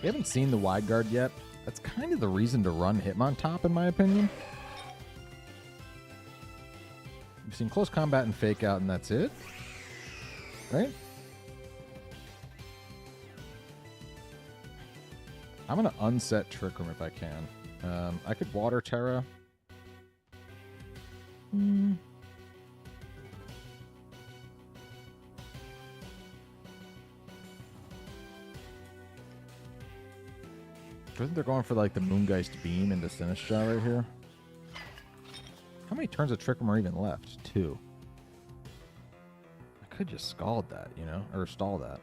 We haven't seen the wide guard yet. That's kind of the reason to run Hitmontop, in my opinion. We've seen close combat and fake out, and that's it. Right? I'm going to unset Trick Room if I can. I could water Tera. I think they're going for like the Moongeist Beam into Sinistcha right here. How many turns of Trick Room are even left? 2. I could just Scald that, you know, or stall that.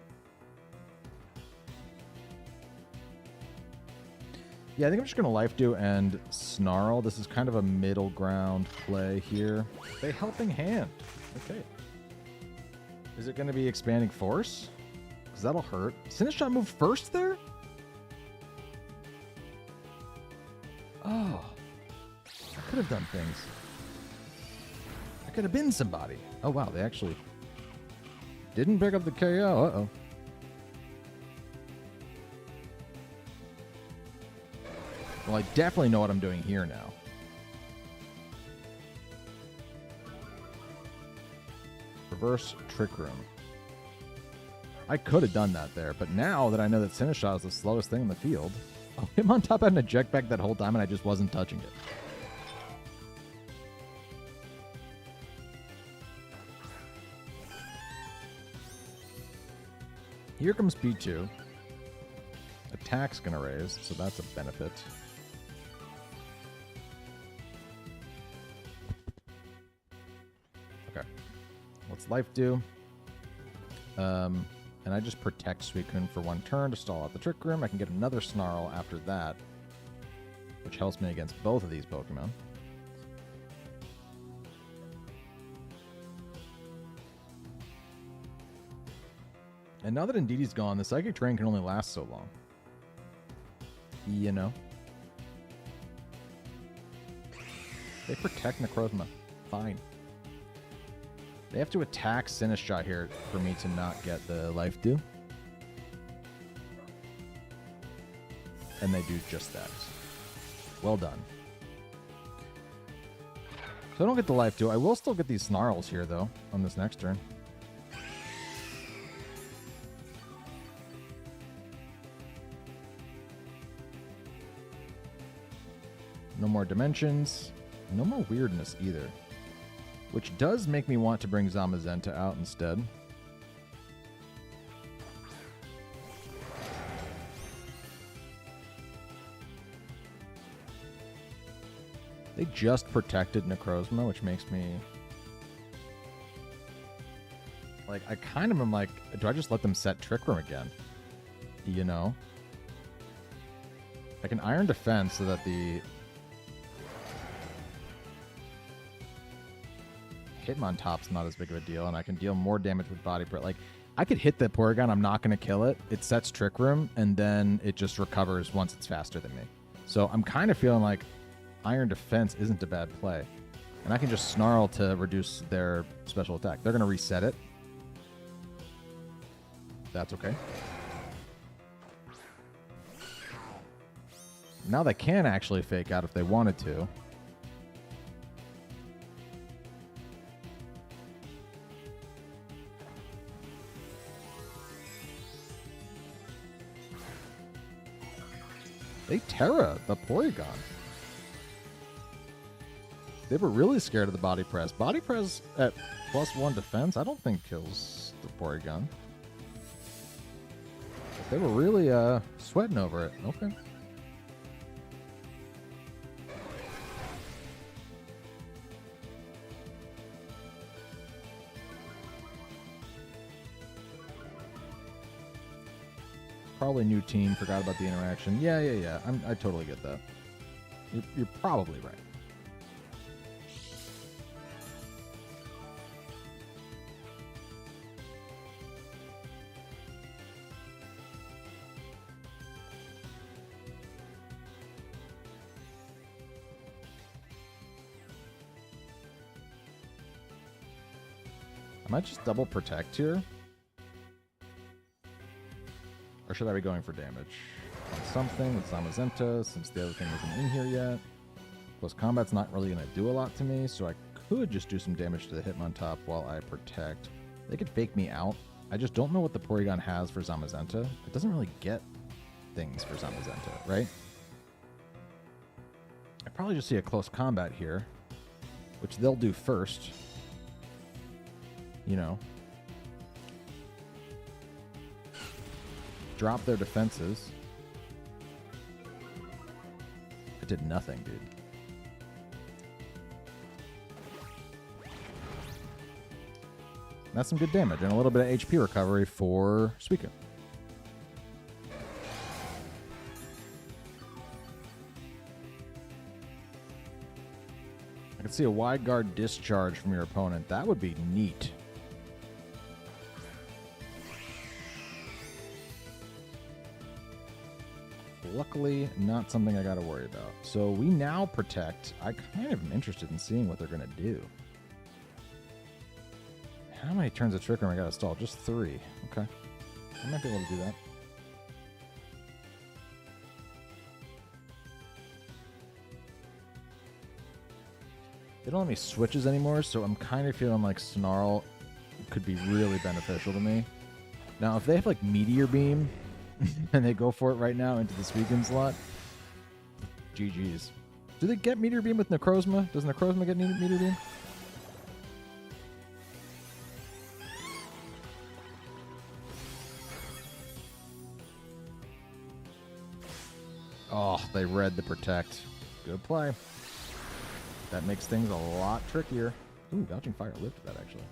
Yeah, I think I'm just going to Life Dew and Snarl. This is kind of a middle ground play here. A Helping Hand. Okay. Is it going to be Expanding Force? Because that'll hurt. Sinistcha move first there? Oh, I could have done things. I could have been somebody. Oh, wow, they actually didn't pick up the KO. Uh-oh. Well, I definitely know what I'm doing here now. Reverse Trick Room. I could have done that there, but now that I know that Sinistcha is the slowest thing in the field... Oh, Hitmontop had an eject back that whole time, and I just wasn't touching it. Here comes B2. Attack's gonna raise, so that's a benefit. Okay. Let's Life Dew. And I just protect Suicune for 1 turn to stall out the Trick Room. I can get another Snarl after that, which helps me against both of these Pokemon. And now that Indeedee's gone, the Psychic Terrain can only last so long. You know? They protect Necrozma. Fine. They have to attack Sinistcha here for me to not get the Life Dew. And they do just that. Well done. So I don't get the Life Dew. I will still get these Snarls here, though, on this next turn. No more dimensions. No more weirdness either. Which does make me want to bring Zamazenta out instead. They just protected Necrozma, which makes me... Like, I kind of am like, do I just let them set Trick Room again? You know? I can Iron Defense so that the... Hitmontop's not as big of a deal, and I can deal more damage with Body Press. Like, I could hit the Porygon, I'm not going to kill it. It sets Trick Room, and then it just recovers once it's faster than me. So I'm kind of feeling like Iron Defense isn't a bad play. And I can just Snarl to reduce their special attack. They're going to reset it. That's okay. Now they can actually fake out if they wanted to. They Tera the Porygon. They were really scared of the body press. Body press at +1 defense, I don't think kills the Porygon. But they were really sweating over it. Okay. Probably new team, forgot about the interaction. Yeah. I totally get that. You're probably right. I might just double protect here. Or should I be going for damage? On something with Zamazenta, since the other thing isn't in here yet. Close combat's not really going to do a lot to me, so I could just do some damage to the Hitmontop while I protect. They could fake me out. I just don't know what the Porygon has for Zamazenta. It doesn't really get things for Zamazenta, right? I probably just see a close combat here, which they'll do first. You know. Drop their defenses. It did nothing, dude. That's some good damage and a little bit of HP recovery for Suicune. I can see a wide guard discharge from your opponent. That would be neat. Luckily, not something I got to worry about. So we now protect. I kind of am interested in seeing what they're going to do. How many turns of Trick Room I got to stall? Just 3. Okay. I might be able to do that. They don't have any switches anymore, so I'm kind of feeling like Snarl could be really beneficial to me. Now, if they have like Meteor Beam and they go for it right now into the Suicune slot, GG's. Do they get Meteor Beam with Necrozma? Does Necrozma get Meteor Beam? Oh, they read the protect. Good play. That makes things a lot trickier. Ooh, Belching Fire lived that, actually.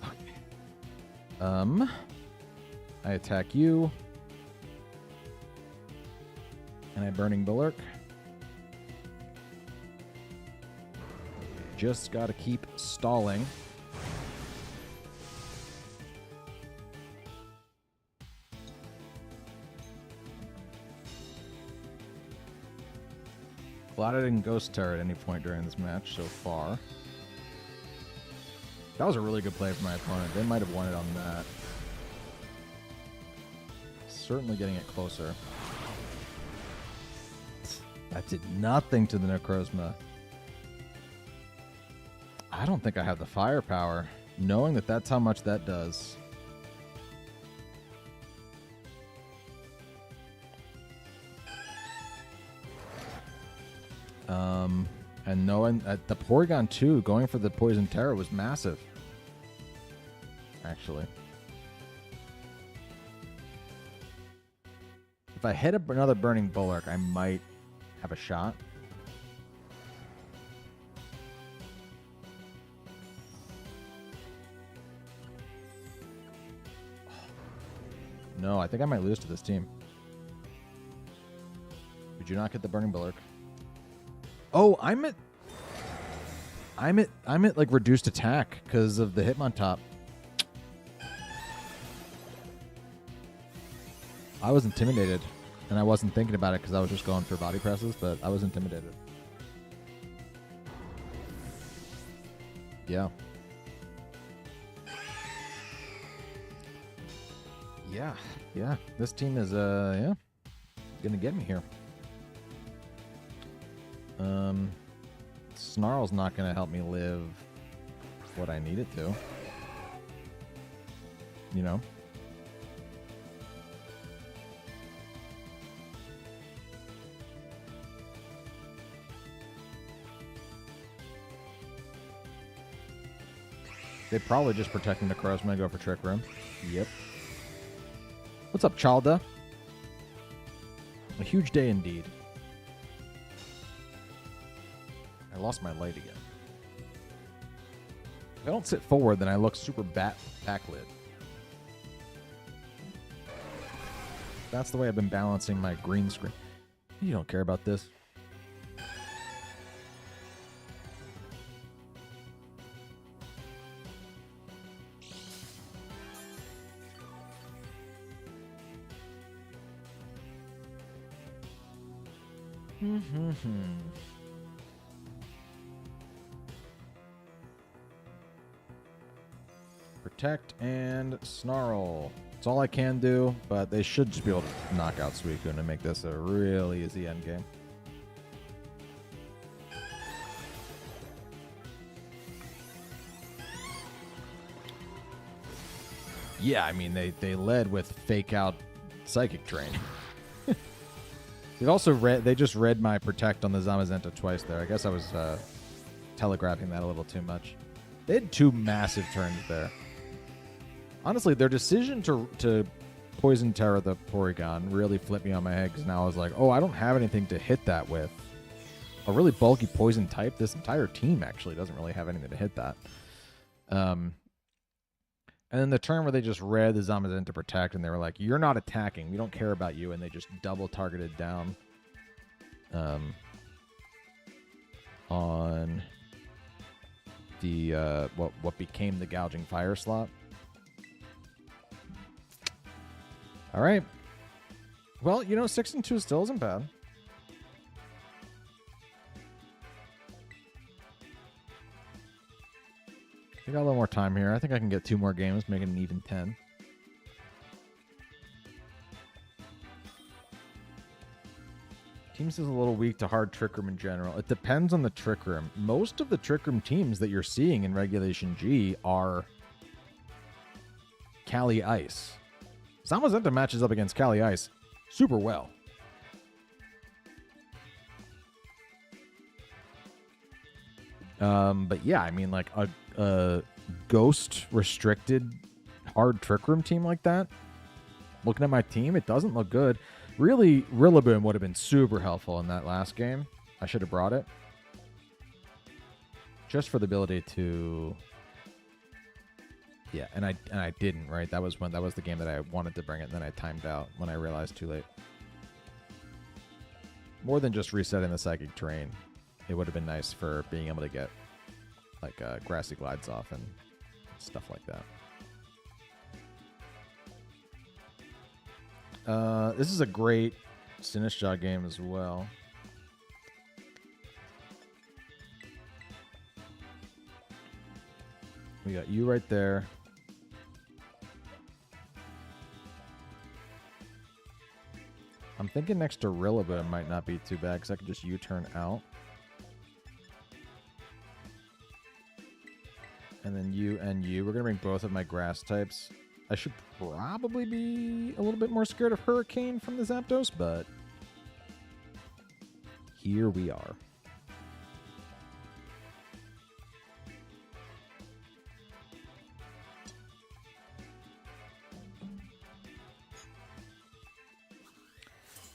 Okay. I attack you. And I Burning Bulwark. Just gotta keep stalling. Clouded and Ghost Tera at any point during this match so far. That was a really good play for my opponent. They might have won it on that. Certainly getting it closer. That did nothing to the Necrozma. I don't think I have the firepower, knowing that that's how much that does. And knowing that the Porygon 2 going for the Poison Tera was massive. Actually. If I hit another Burning Bulwark, I might have a shot. No, I think I might lose to this team. Did you not get the Burning Bulwark? Oh, I'm at like reduced attack because of the Hitmontop. I was intimidated, and I wasn't thinking about it because I was just going for body presses, but I was intimidated. Yeah. Yeah. This team is yeah. gonna get me here. Snarl's not gonna help me live what I need it to. You know? They probably just protecting the crows when I go for Trick Room. Yep. What's up, Chalda? A huge day indeed. I lost my light again. If I don't sit forward, then I look super backlit. That's the way I've been balancing my green screen. You don't care about this. Protect and Snarl. It's all I can do, but they should just be able to knock out Suicune and make this a really easy endgame. Yeah, I mean, they led with fake out Psychic Drain. They've also read. They just read my Protect on the Zamazenta twice there. I guess I was telegraphing that a little too much. They had two massive turns there. Honestly, their decision to poison Tera the Porygon really flipped me on my head because now I was like, oh, I don't have anything to hit that with. A really bulky poison type. This entire team actually doesn't really have anything to hit that. And then the turn where they just read the Zamazenta Protect and they were like, you're not attacking. We don't care about you. And they just double targeted down on the what became the Gouging Fire slot. All right. Well, you know, 6-2 still isn't bad. I got a little more time here. I think I can get 2 more games, make it an even 10. Teams is a little weak to hard Trick Room in general. It depends on the Trick Room. Most of the Trick Room teams that you're seeing in Regulation G are Cali Ice. Zamazenta matches up against Cali Ice super well. But yeah, I mean, like a ghost restricted hard Trick Room team like that. Looking at my team, it doesn't look good. Really, Rillaboom would have been super helpful in that last game. I should have brought it. Just for the ability to... Yeah, and I didn't, right? That was the game that I wanted to bring it, and then I timed out when I realized too late. More than just resetting the Psychic Terrain. It would have been nice for being able to get like Grassy Glides off and stuff like that. This is a great Sinistcha game as well. We got you right there. I'm thinking next to Rillaboom might not be too bad because I could just U-turn out. And then you and you. We're going to bring both of my grass types. I should probably be a little bit more scared of Hurricane from the Zapdos, but here we are.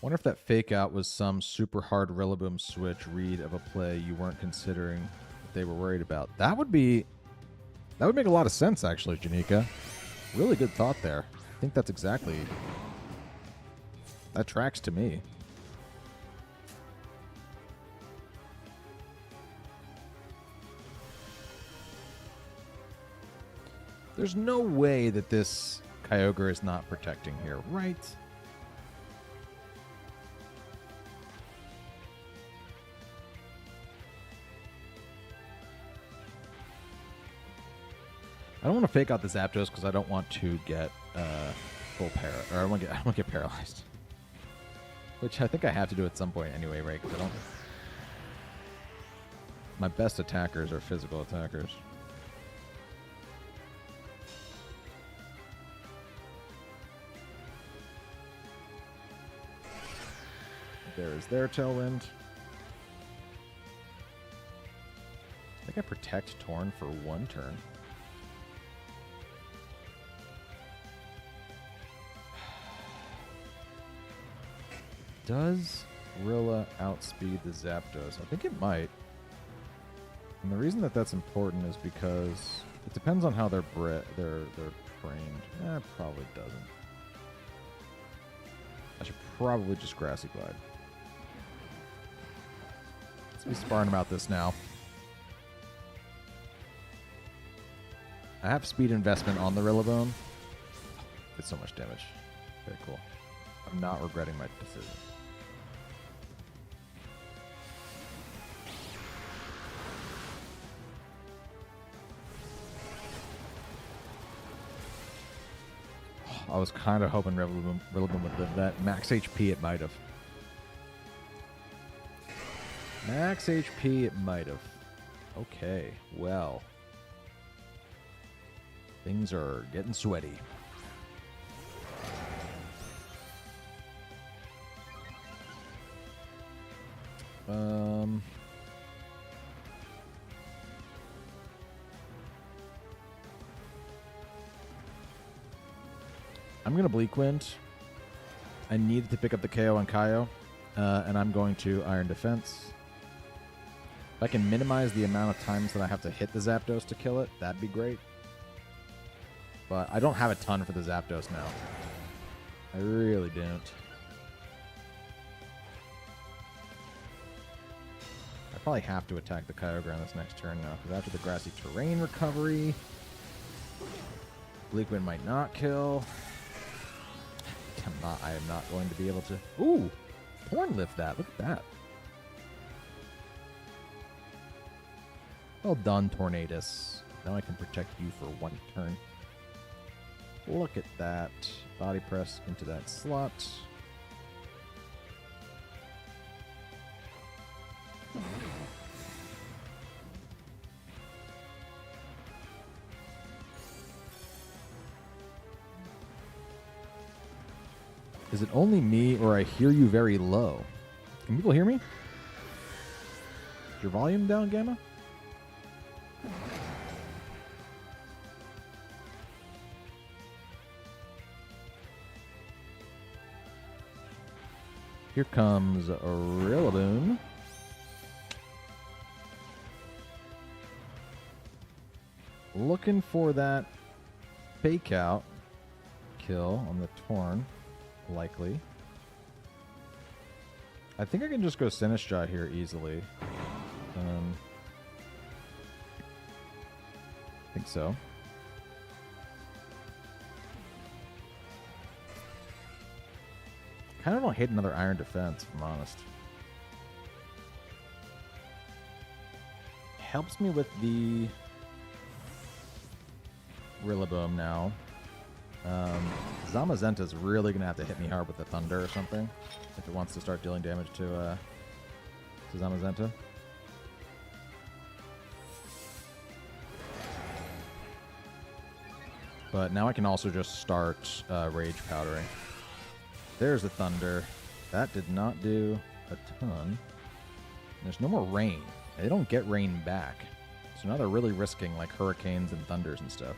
Wonder if that fake out was some super hard Rillaboom switch read of a play you weren't considering that they were worried about. That would make a lot of sense, actually, Janika. Really good thought there. I think that's exactly... That tracks to me. There's no way that this Kyogre is not protecting here, right? I don't want to fake out the Zapdos because I don't want to get full para, or I don't want to get paralyzed. Which I think I have to do at some point anyway, right? Because I don't... My best attackers are physical attackers. There is their Tailwind. I think I protect Torn for 1 turn. Does Rilla outspeed the Zapdos? I think it might. And the reason that that's important is because it depends on how they're trained. It probably doesn't. I should probably just Grassy Glide. Let's be sparring about this now. I have speed investment on the Rillaboom. It's so much damage. Very cool. I'm not regretting my decision. I was kind of hoping Rillaboom would live that. Max HP, it might have. Max HP, it might have. Okay, well. Things are getting sweaty. I'm going to Bleak Wind. I needed to pick up the KO on Kaio, and I'm going to Iron Defense. If I can minimize the amount of times that I have to hit the Zapdos to kill it, that'd be great. But I don't have a ton for the Zapdos now. I really don't. I probably have to attack the Kyogre this next turn now, because after the Grassy Terrain recovery, Bleak Wind might not kill. I am not going to be able to... Ooh! Torn lift that. Look at that. Well done, Tornadus. Now I can protect you for 1 turn. Look at that. Body press into that slot. Is it only me, or I hear you very low? Can people hear me? Is your volume down, Gamma? Here comes a Rillaboom. Looking for that fake out kill on the Torn. Likely. I think I can just go Sinistcha here easily. I think so. Kind of don't hate another Iron Defense, if I'm honest. Helps me with the Rillaboom now. Zamazenta's really going to have to hit me hard with the Thunder or something if it wants to start dealing damage to Zamazenta. But now I can also just start Rage Powdering. There's the Thunder. That did not do a ton. There's no more rain. They don't get rain back. So now they're really risking like hurricanes and thunders and stuff.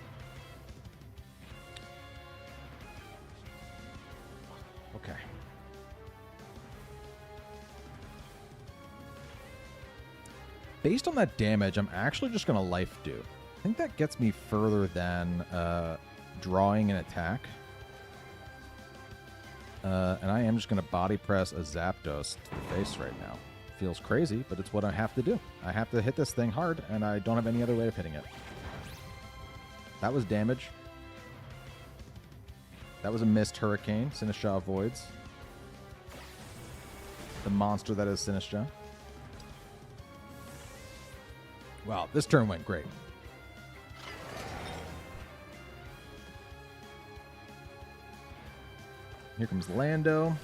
Okay. Based on that damage, I'm actually just going to Life Dew. I think that gets me further than drawing an attack. And I am just going to Body Press a Zapdos to the face right now. Feels crazy, but it's what I have to do. I have to hit this thing hard, and I don't have any other way of hitting it. That was damage. That was a missed Hurricane. Sinistcha avoids the monster that is Sinistcha. Wow, this turn went great. Here comes Lando.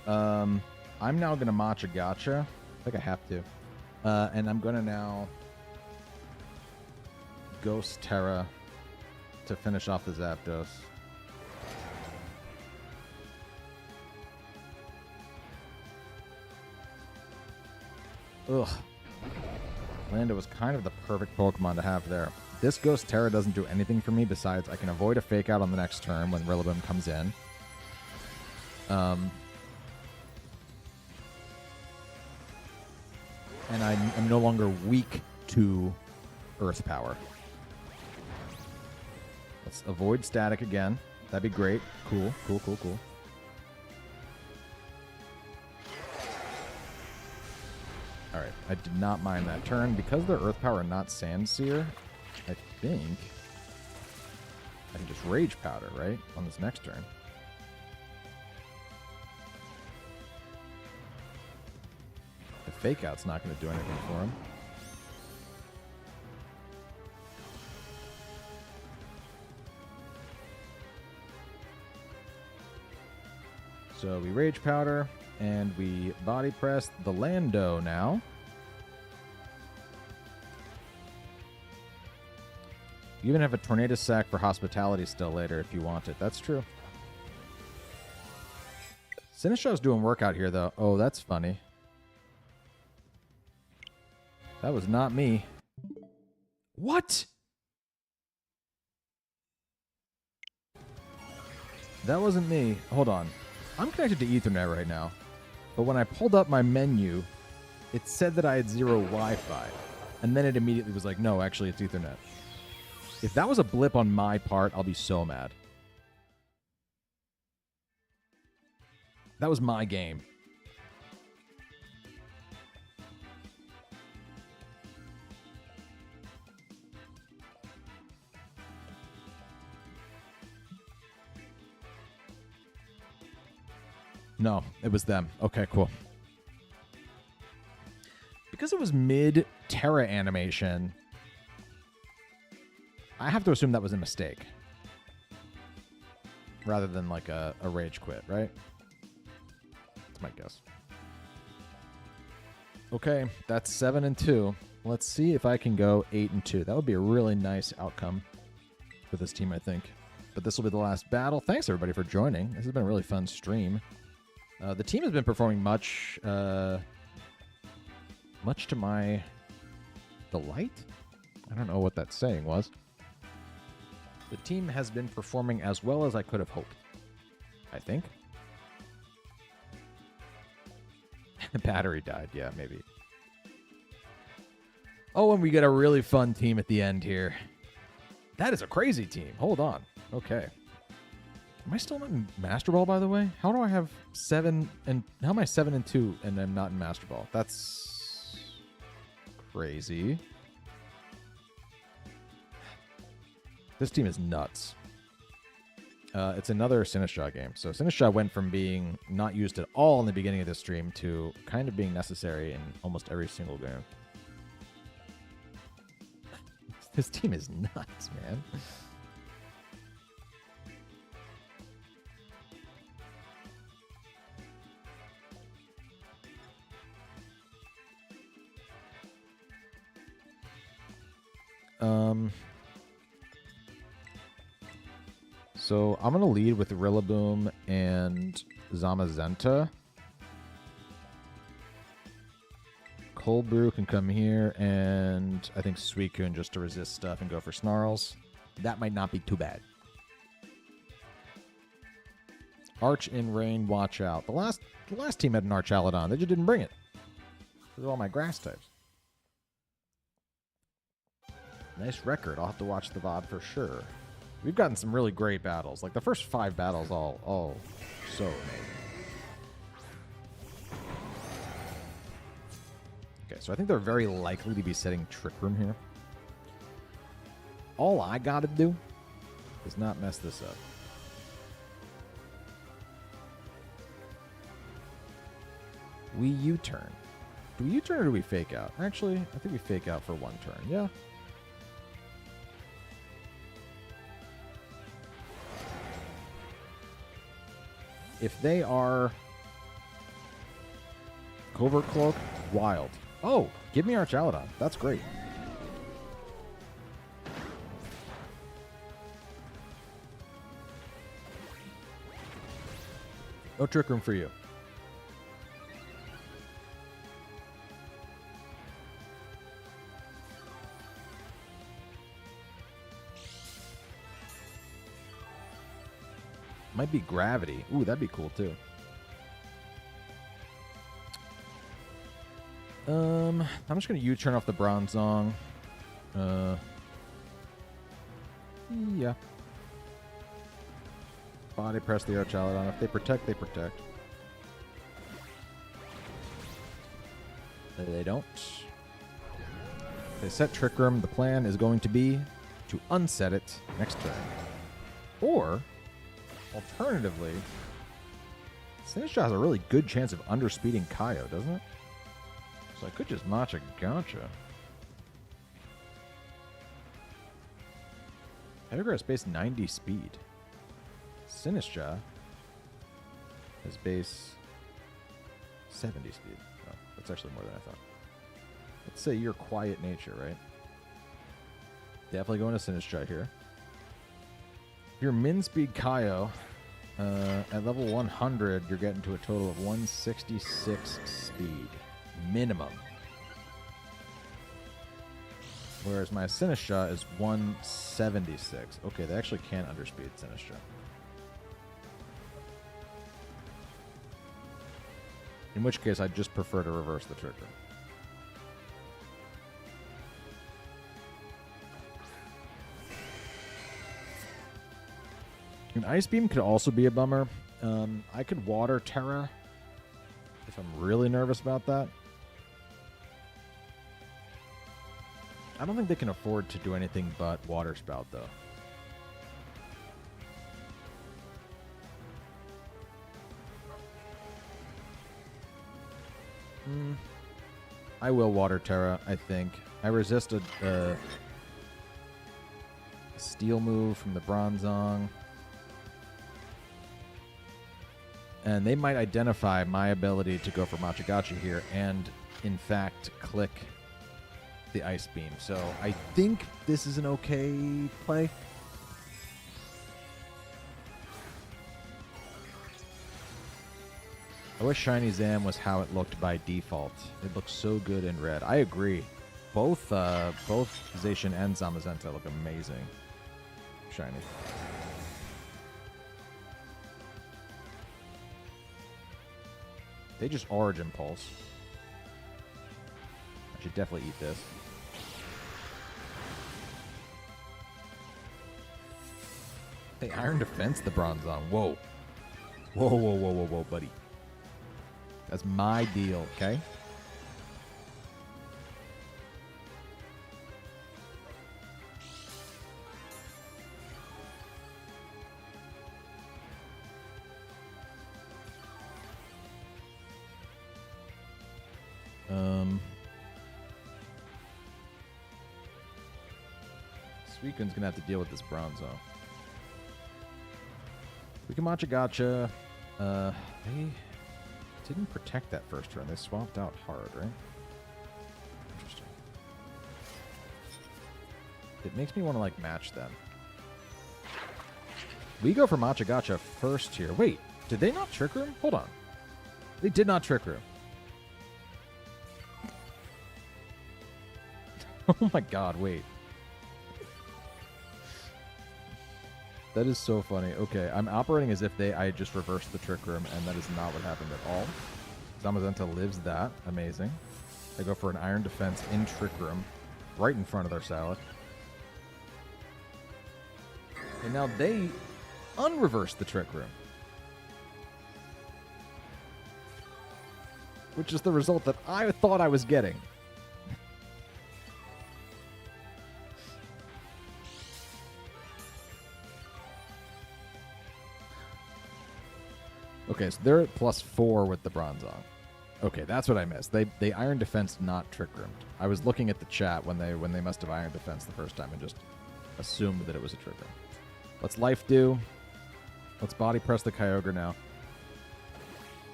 I'm now going to matcha gotcha. I think I have to. And I'm going to now Ghost Tera to finish off the Zapdos. Ugh. Lando was kind of the perfect Pokemon to have there. This Ghost Tera doesn't do anything for me besides I can avoid a Fake Out on the next turn when Rillaboom comes in. And I'm no longer weak to Earth Power. Let's avoid Static again. That'd be great. Cool, cool, cool, cool. Alright, I did not mind that turn. Because they're Earth Power and not Sand Seer, I think I can just Rage Powder, right? On this next turn. The Fake Out's not going to do anything for him. So we Rage Powder, and we Body Press the Lando now. You even have a Tornadus sack for Hospitality still later if you want it. That's true. Sinistraw's doing work out here, though. Oh, that's funny. That was not me. What? That wasn't me. Hold on. I'm connected to Ethernet right now. But when I pulled up my menu, it said that I had 0 Wi-Fi. And then it immediately was like, no, actually, it's Ethernet. If that was a blip on my part, I'll be so mad. That was my game. No, it was them. Okay, cool. Because it was mid-Tera animation, I have to assume that was a mistake. Rather than like a rage quit, right? That's my guess. Okay, that's 7-2. Let's see if I can go 8-2. That would be a really nice outcome for this team, I think. But this will be the last battle. Thanks, everybody, for joining. This has been a really fun stream. The team has been performing much to my delight. I don't know what that saying was. The team has been performing as well as I could have hoped, I think. The battery died. Yeah, maybe. Oh, and we get a really fun team at the end here. That is a crazy team. Hold on. Okay. Am I still not in Master Ball, by the way? How do I have 7 and... How am I 7-2 and I'm not in Master Ball? That's crazy. This team is nuts. It's another Sinistral game. So Sinistral went from being not used at all in the beginning of this stream to kind of being necessary in almost every single game. This team is nuts, man. So I'm going to lead with Rillaboom and Zamazenta. Cold Brew can come here, and I think Suicune just to resist stuff and go for Snarls. That might not be too bad. Arch in Rain, watch out. The last team had an Archaludon. They just didn't bring it. Those are all my grass types. Nice record. I'll have to watch the VOD for sure. We've gotten some really great battles. Like the first 5 battles, all so amazing. Okay, so I think they're very likely to be setting Trick Room here. All I gotta do is not mess this up. We U-turn. Do we U-turn or do we fake out? Actually, I think we fake out for 1 turn. Yeah. If they are Covert Cloak, wild. Oh, give me Archaludon. That's great. No Trick Room for you. Might be Gravity. Ooh, that'd be cool too. I'm just gonna U-turn off the Bronzong. Yeah. Body press the Archaludon. If they protect, they protect. They don't. If they set Trick Room, the plan is going to be to unset it next turn. Or, alternatively, Sinistcha has a really good chance of underspeeding Kaio, doesn't it? So I could just matcha gotcha. Edgar has base 90 speed. Sinistcha has base 70 speed. Oh, that's actually more than I thought. Let's say you're Quiet Nature, right? Definitely going to Sinistcha here. Your min speed Kaio, at level 100, you're getting to a total of 166 speed. Minimum. Whereas my Sinistcha is 176. Okay, they actually can underspeed Sinistcha. In which case, I'd just prefer to reverse the trigger. An Ice Beam could also be a bummer. I could Water Tera if I'm really nervous about that. I don't think they can afford to do anything but Water Spout, though. I will Water Tera, I think. I resist a Steel move from the Bronzong. And they might identify my ability to go for Machagacha here and, in fact, click the Ice Beam. So I think this is an okay play. I wish Shiny Zam was how it looked by default. It looks so good in red. I agree. Both Zacian and Zamazenta look amazing. Shiny. They just Origin Pulse. I should definitely eat this. They Iron Defense the Bronzong. Whoa. Whoa, whoa, whoa, whoa, whoa, buddy. That's my deal, okay? Suicune's gonna have to deal with this Bronzo. We can Machagacha. They didn't protect that first turn. They swapped out hard, right? Interesting. It makes me want to, like, match them. We go for Machagacha first here. Wait, did they not Trick Room? Hold on. They did not Trick Room. Oh my god, wait. That is so funny. Okay, I'm operating as if I just reversed the Trick Room, and that is not what happened at all. Zamazenta lives that. Amazing. I go for an Iron Defense in Trick Room, right in front of their Salad. And now they unreverse the Trick Room. Which is the result that I thought I was getting. Okay, so they're at +4 with the Bronzong. Okay, that's what I missed. They Iron Defense, not Trick Roomed. I was looking at the chat when they must have Iron Defense the first time and just assumed that it was a Trick Room. Let's Life Dew. Let's Body Press the Kyogre now.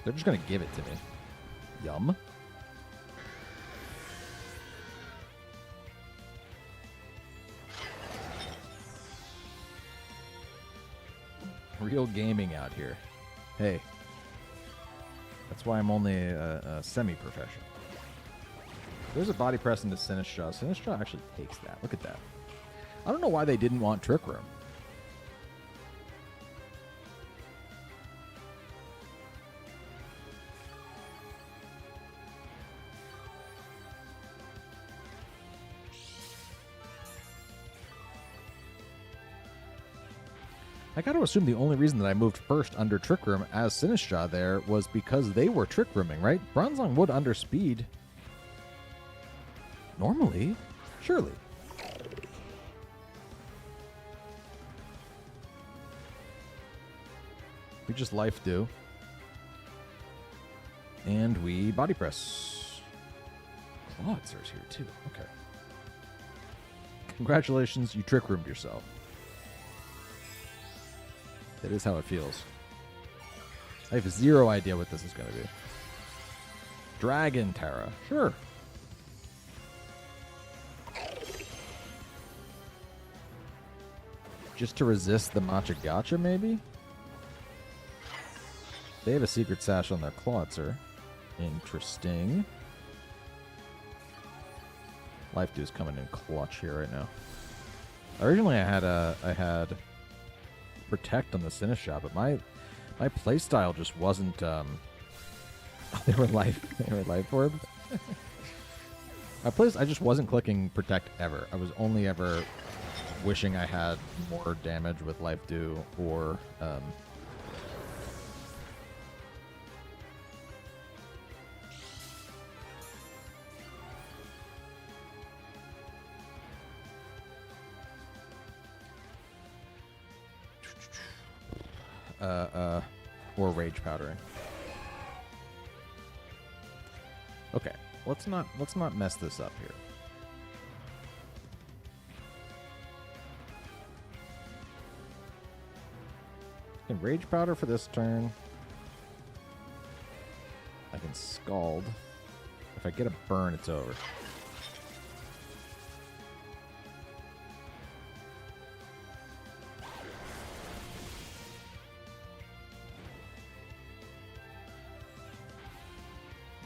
They're just going to give it to me. Yum. Real gaming out here. Hey. That's why I'm only a semi-professional. There's a body press into Sinistcha. Sinistcha actually takes that. Look at that. I don't know why they didn't want Trick Room. I got to assume the only reason that I moved first under Trick Room as Sinistcha there was because they were Trick Rooming, right? Bronzong would under speed. Normally. Surely. We just life do. And we body press. Clawitser's here too. Okay. Congratulations, you Trick Roomed yourself. That is how it feels. I have zero idea what this is going to be. Dragon Tera. Sure. Just to resist the Matcha Gotcha, maybe? They have a Secret Sash on their Clawitser. Interesting. Life Dew's coming in clutch here right now. Originally, I had Protect on the Sinistcha, but my playstyle just wasn't. They were life orb. I just wasn't clicking Protect ever. I was only ever wishing I had more damage with Life Dew or or Rage Powdering. Okay, let's not mess this up here. I can Rage Powder for this turn. I can Scald. If I get a burn, it's over.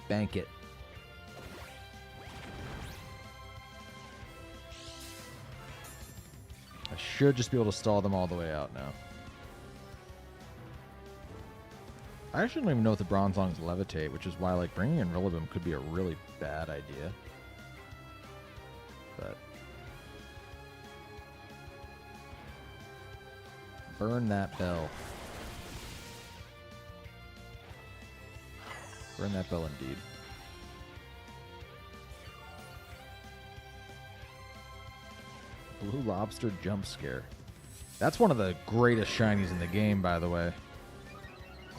Bank it. I should just be able to stall them all the way out now. I actually don't even know if the Bronzong's Levitate, which is why like bringing in Rillaboom could be a really bad idea. But burn that bell. Burn that bell indeed. Blue Lobster Jump Scare. That's one of the greatest shinies in the game, by the way.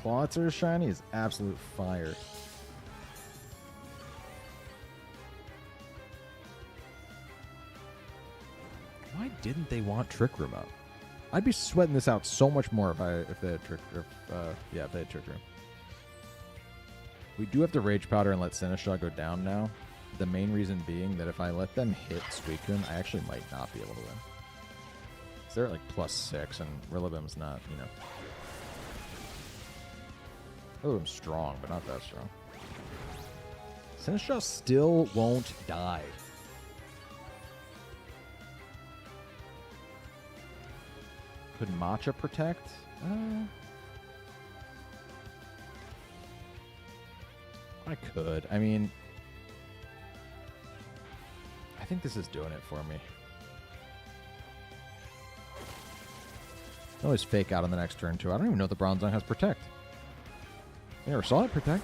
Clawitser's shiny is absolute fire. Why didn't they want Trick Room up? I'd be sweating this out so much more if they had Trick Room. We do have to Rage Powder and let Sinistcha go down now. The main reason being that if I let them hit Suicune, I actually might not be able to win. So they're at like +6, and Rillaboom's not, you know. Rillaboom's strong, but not that strong. Sinistcha still won't die. Could Matcha protect? I could. I mean, I think this is doing it for me. I always fake out on the next turn, too. I don't even know if the Bronzong has Protect. I never saw it Protect.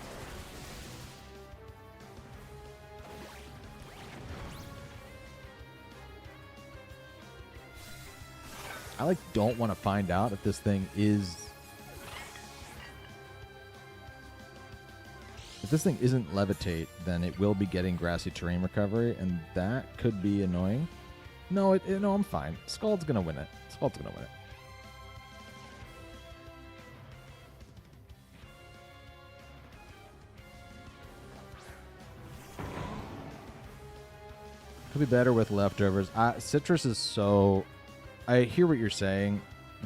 I, like, don't want to find out if this thing is... If this thing isn't Levitate, then it will be getting Grassy Terrain Recovery, and that could be annoying. No, no, I'm fine. Scald's gonna win it. Scald's gonna win it. Could be better with Leftovers. Citrus is so... I hear what you're saying,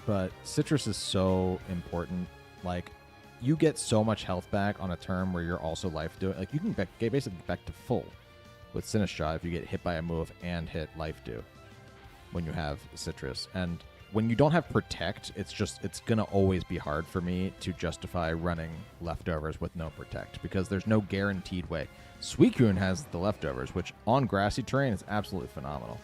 but Citrus is so important. Like, you get so much health back on a turn where you're also life dew. Like, you can get basically back to full with Sinistcha if you get hit by a move and hit life dew when you have Citrus. And when you don't have Protect, it's going to always be hard for me to justify running Leftovers with no Protect because there's no guaranteed way. Suicune has the Leftovers, which on grassy terrain is absolutely phenomenal.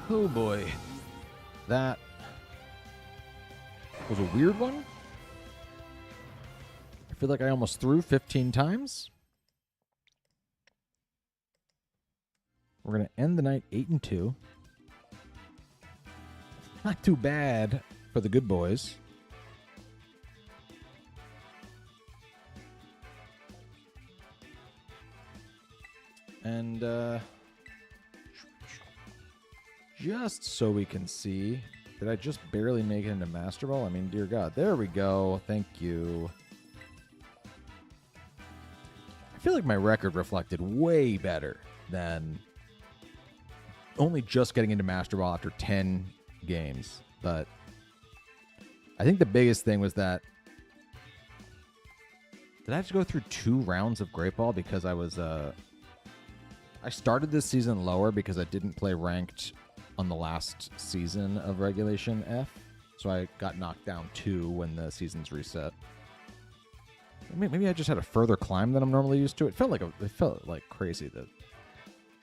Oh boy, that was a weird one. I feel like I almost threw 15 times. We're going to end the night 8-2. Not too bad for the good boys. And, just so we can see, did I just barely make it into Master Ball? I mean, dear God. There we go. Thank you. I feel like my record reflected way better than only just getting into Master Ball after 10 games. But I think the biggest thing was that, did I have to go through 2 rounds of Great Ball because I was, I started this season lower because I didn't play ranked on the last season of Regulation F, so I got knocked down 2 when the seasons reset. Maybe I just had a further climb than I'm normally used to. It felt like crazy that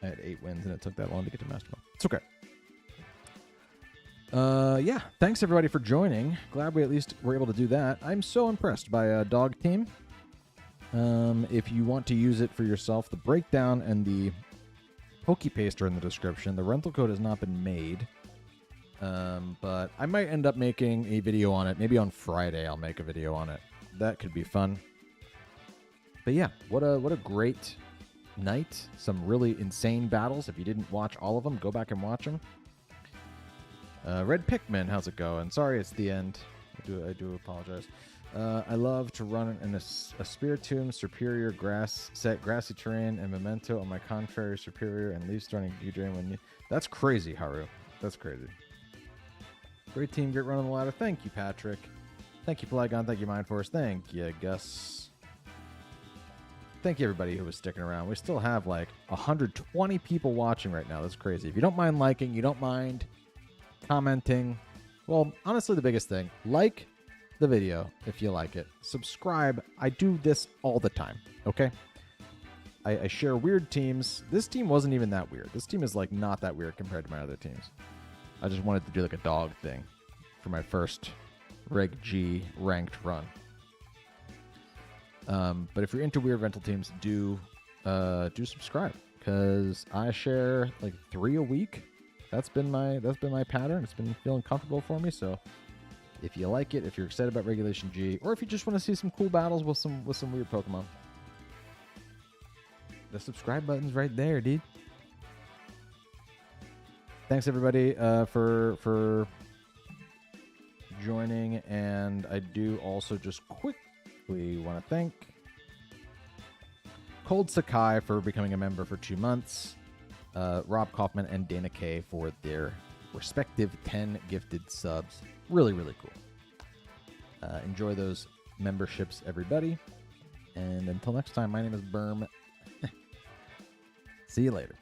I had 8 wins and it took that long to get to Master Ball. It's okay. Yeah, thanks everybody for joining. Glad we at least were able to do that. I'm so impressed by Dog Team. If you want to use it for yourself, the breakdown and the Pokepaste are in the description. The rental code has not been made, but I might end up making a video on it. Maybe on Friday I'll make a video on it. That could be fun. But yeah, what a great night. Some really insane battles. If you didn't watch all of them, go back and watch them. Red Pikmin, how's it going? Sorry it's the end. I do apologize. I love to run in a Spiritomb, Superior, grassy terrain, and Memento on my contrary Superior, and leave starting D-Drain when you... That's crazy, Haru. That's crazy. Great team, great run on the ladder. Thank you, Patrick. Thank you, Flygon. Thank you, Mindforce. Thank you, Gus. Thank you, everybody who was sticking around. We still have, like, 120 people watching right now. That's crazy. If you don't mind liking, you don't mind commenting, well, honestly, the biggest thing, like the video if you like it. Subscribe. I do this all the time, okay? I share weird teams. This team wasn't even that weird. This team is like not that weird compared to my other teams. I just wanted to do like a dog thing for my first Reg G ranked run. But if you're into weird rental teams, do subscribe because I share like 3 a week. That's been my pattern. It's been feeling comfortable for me. So if you like it, if you're excited about Regulation G, or if you just want to see some cool battles with some weird Pokemon, the subscribe button's right there, dude. Thanks everybody for joining, and I do also just quickly want to thank Cold Sakai for becoming a member for 2 months, Rob Kaufman and Dana K for their respective 10 gifted subs. Really, really cool. Enjoy those memberships, everybody. And until next time, my name is Berm. See you later.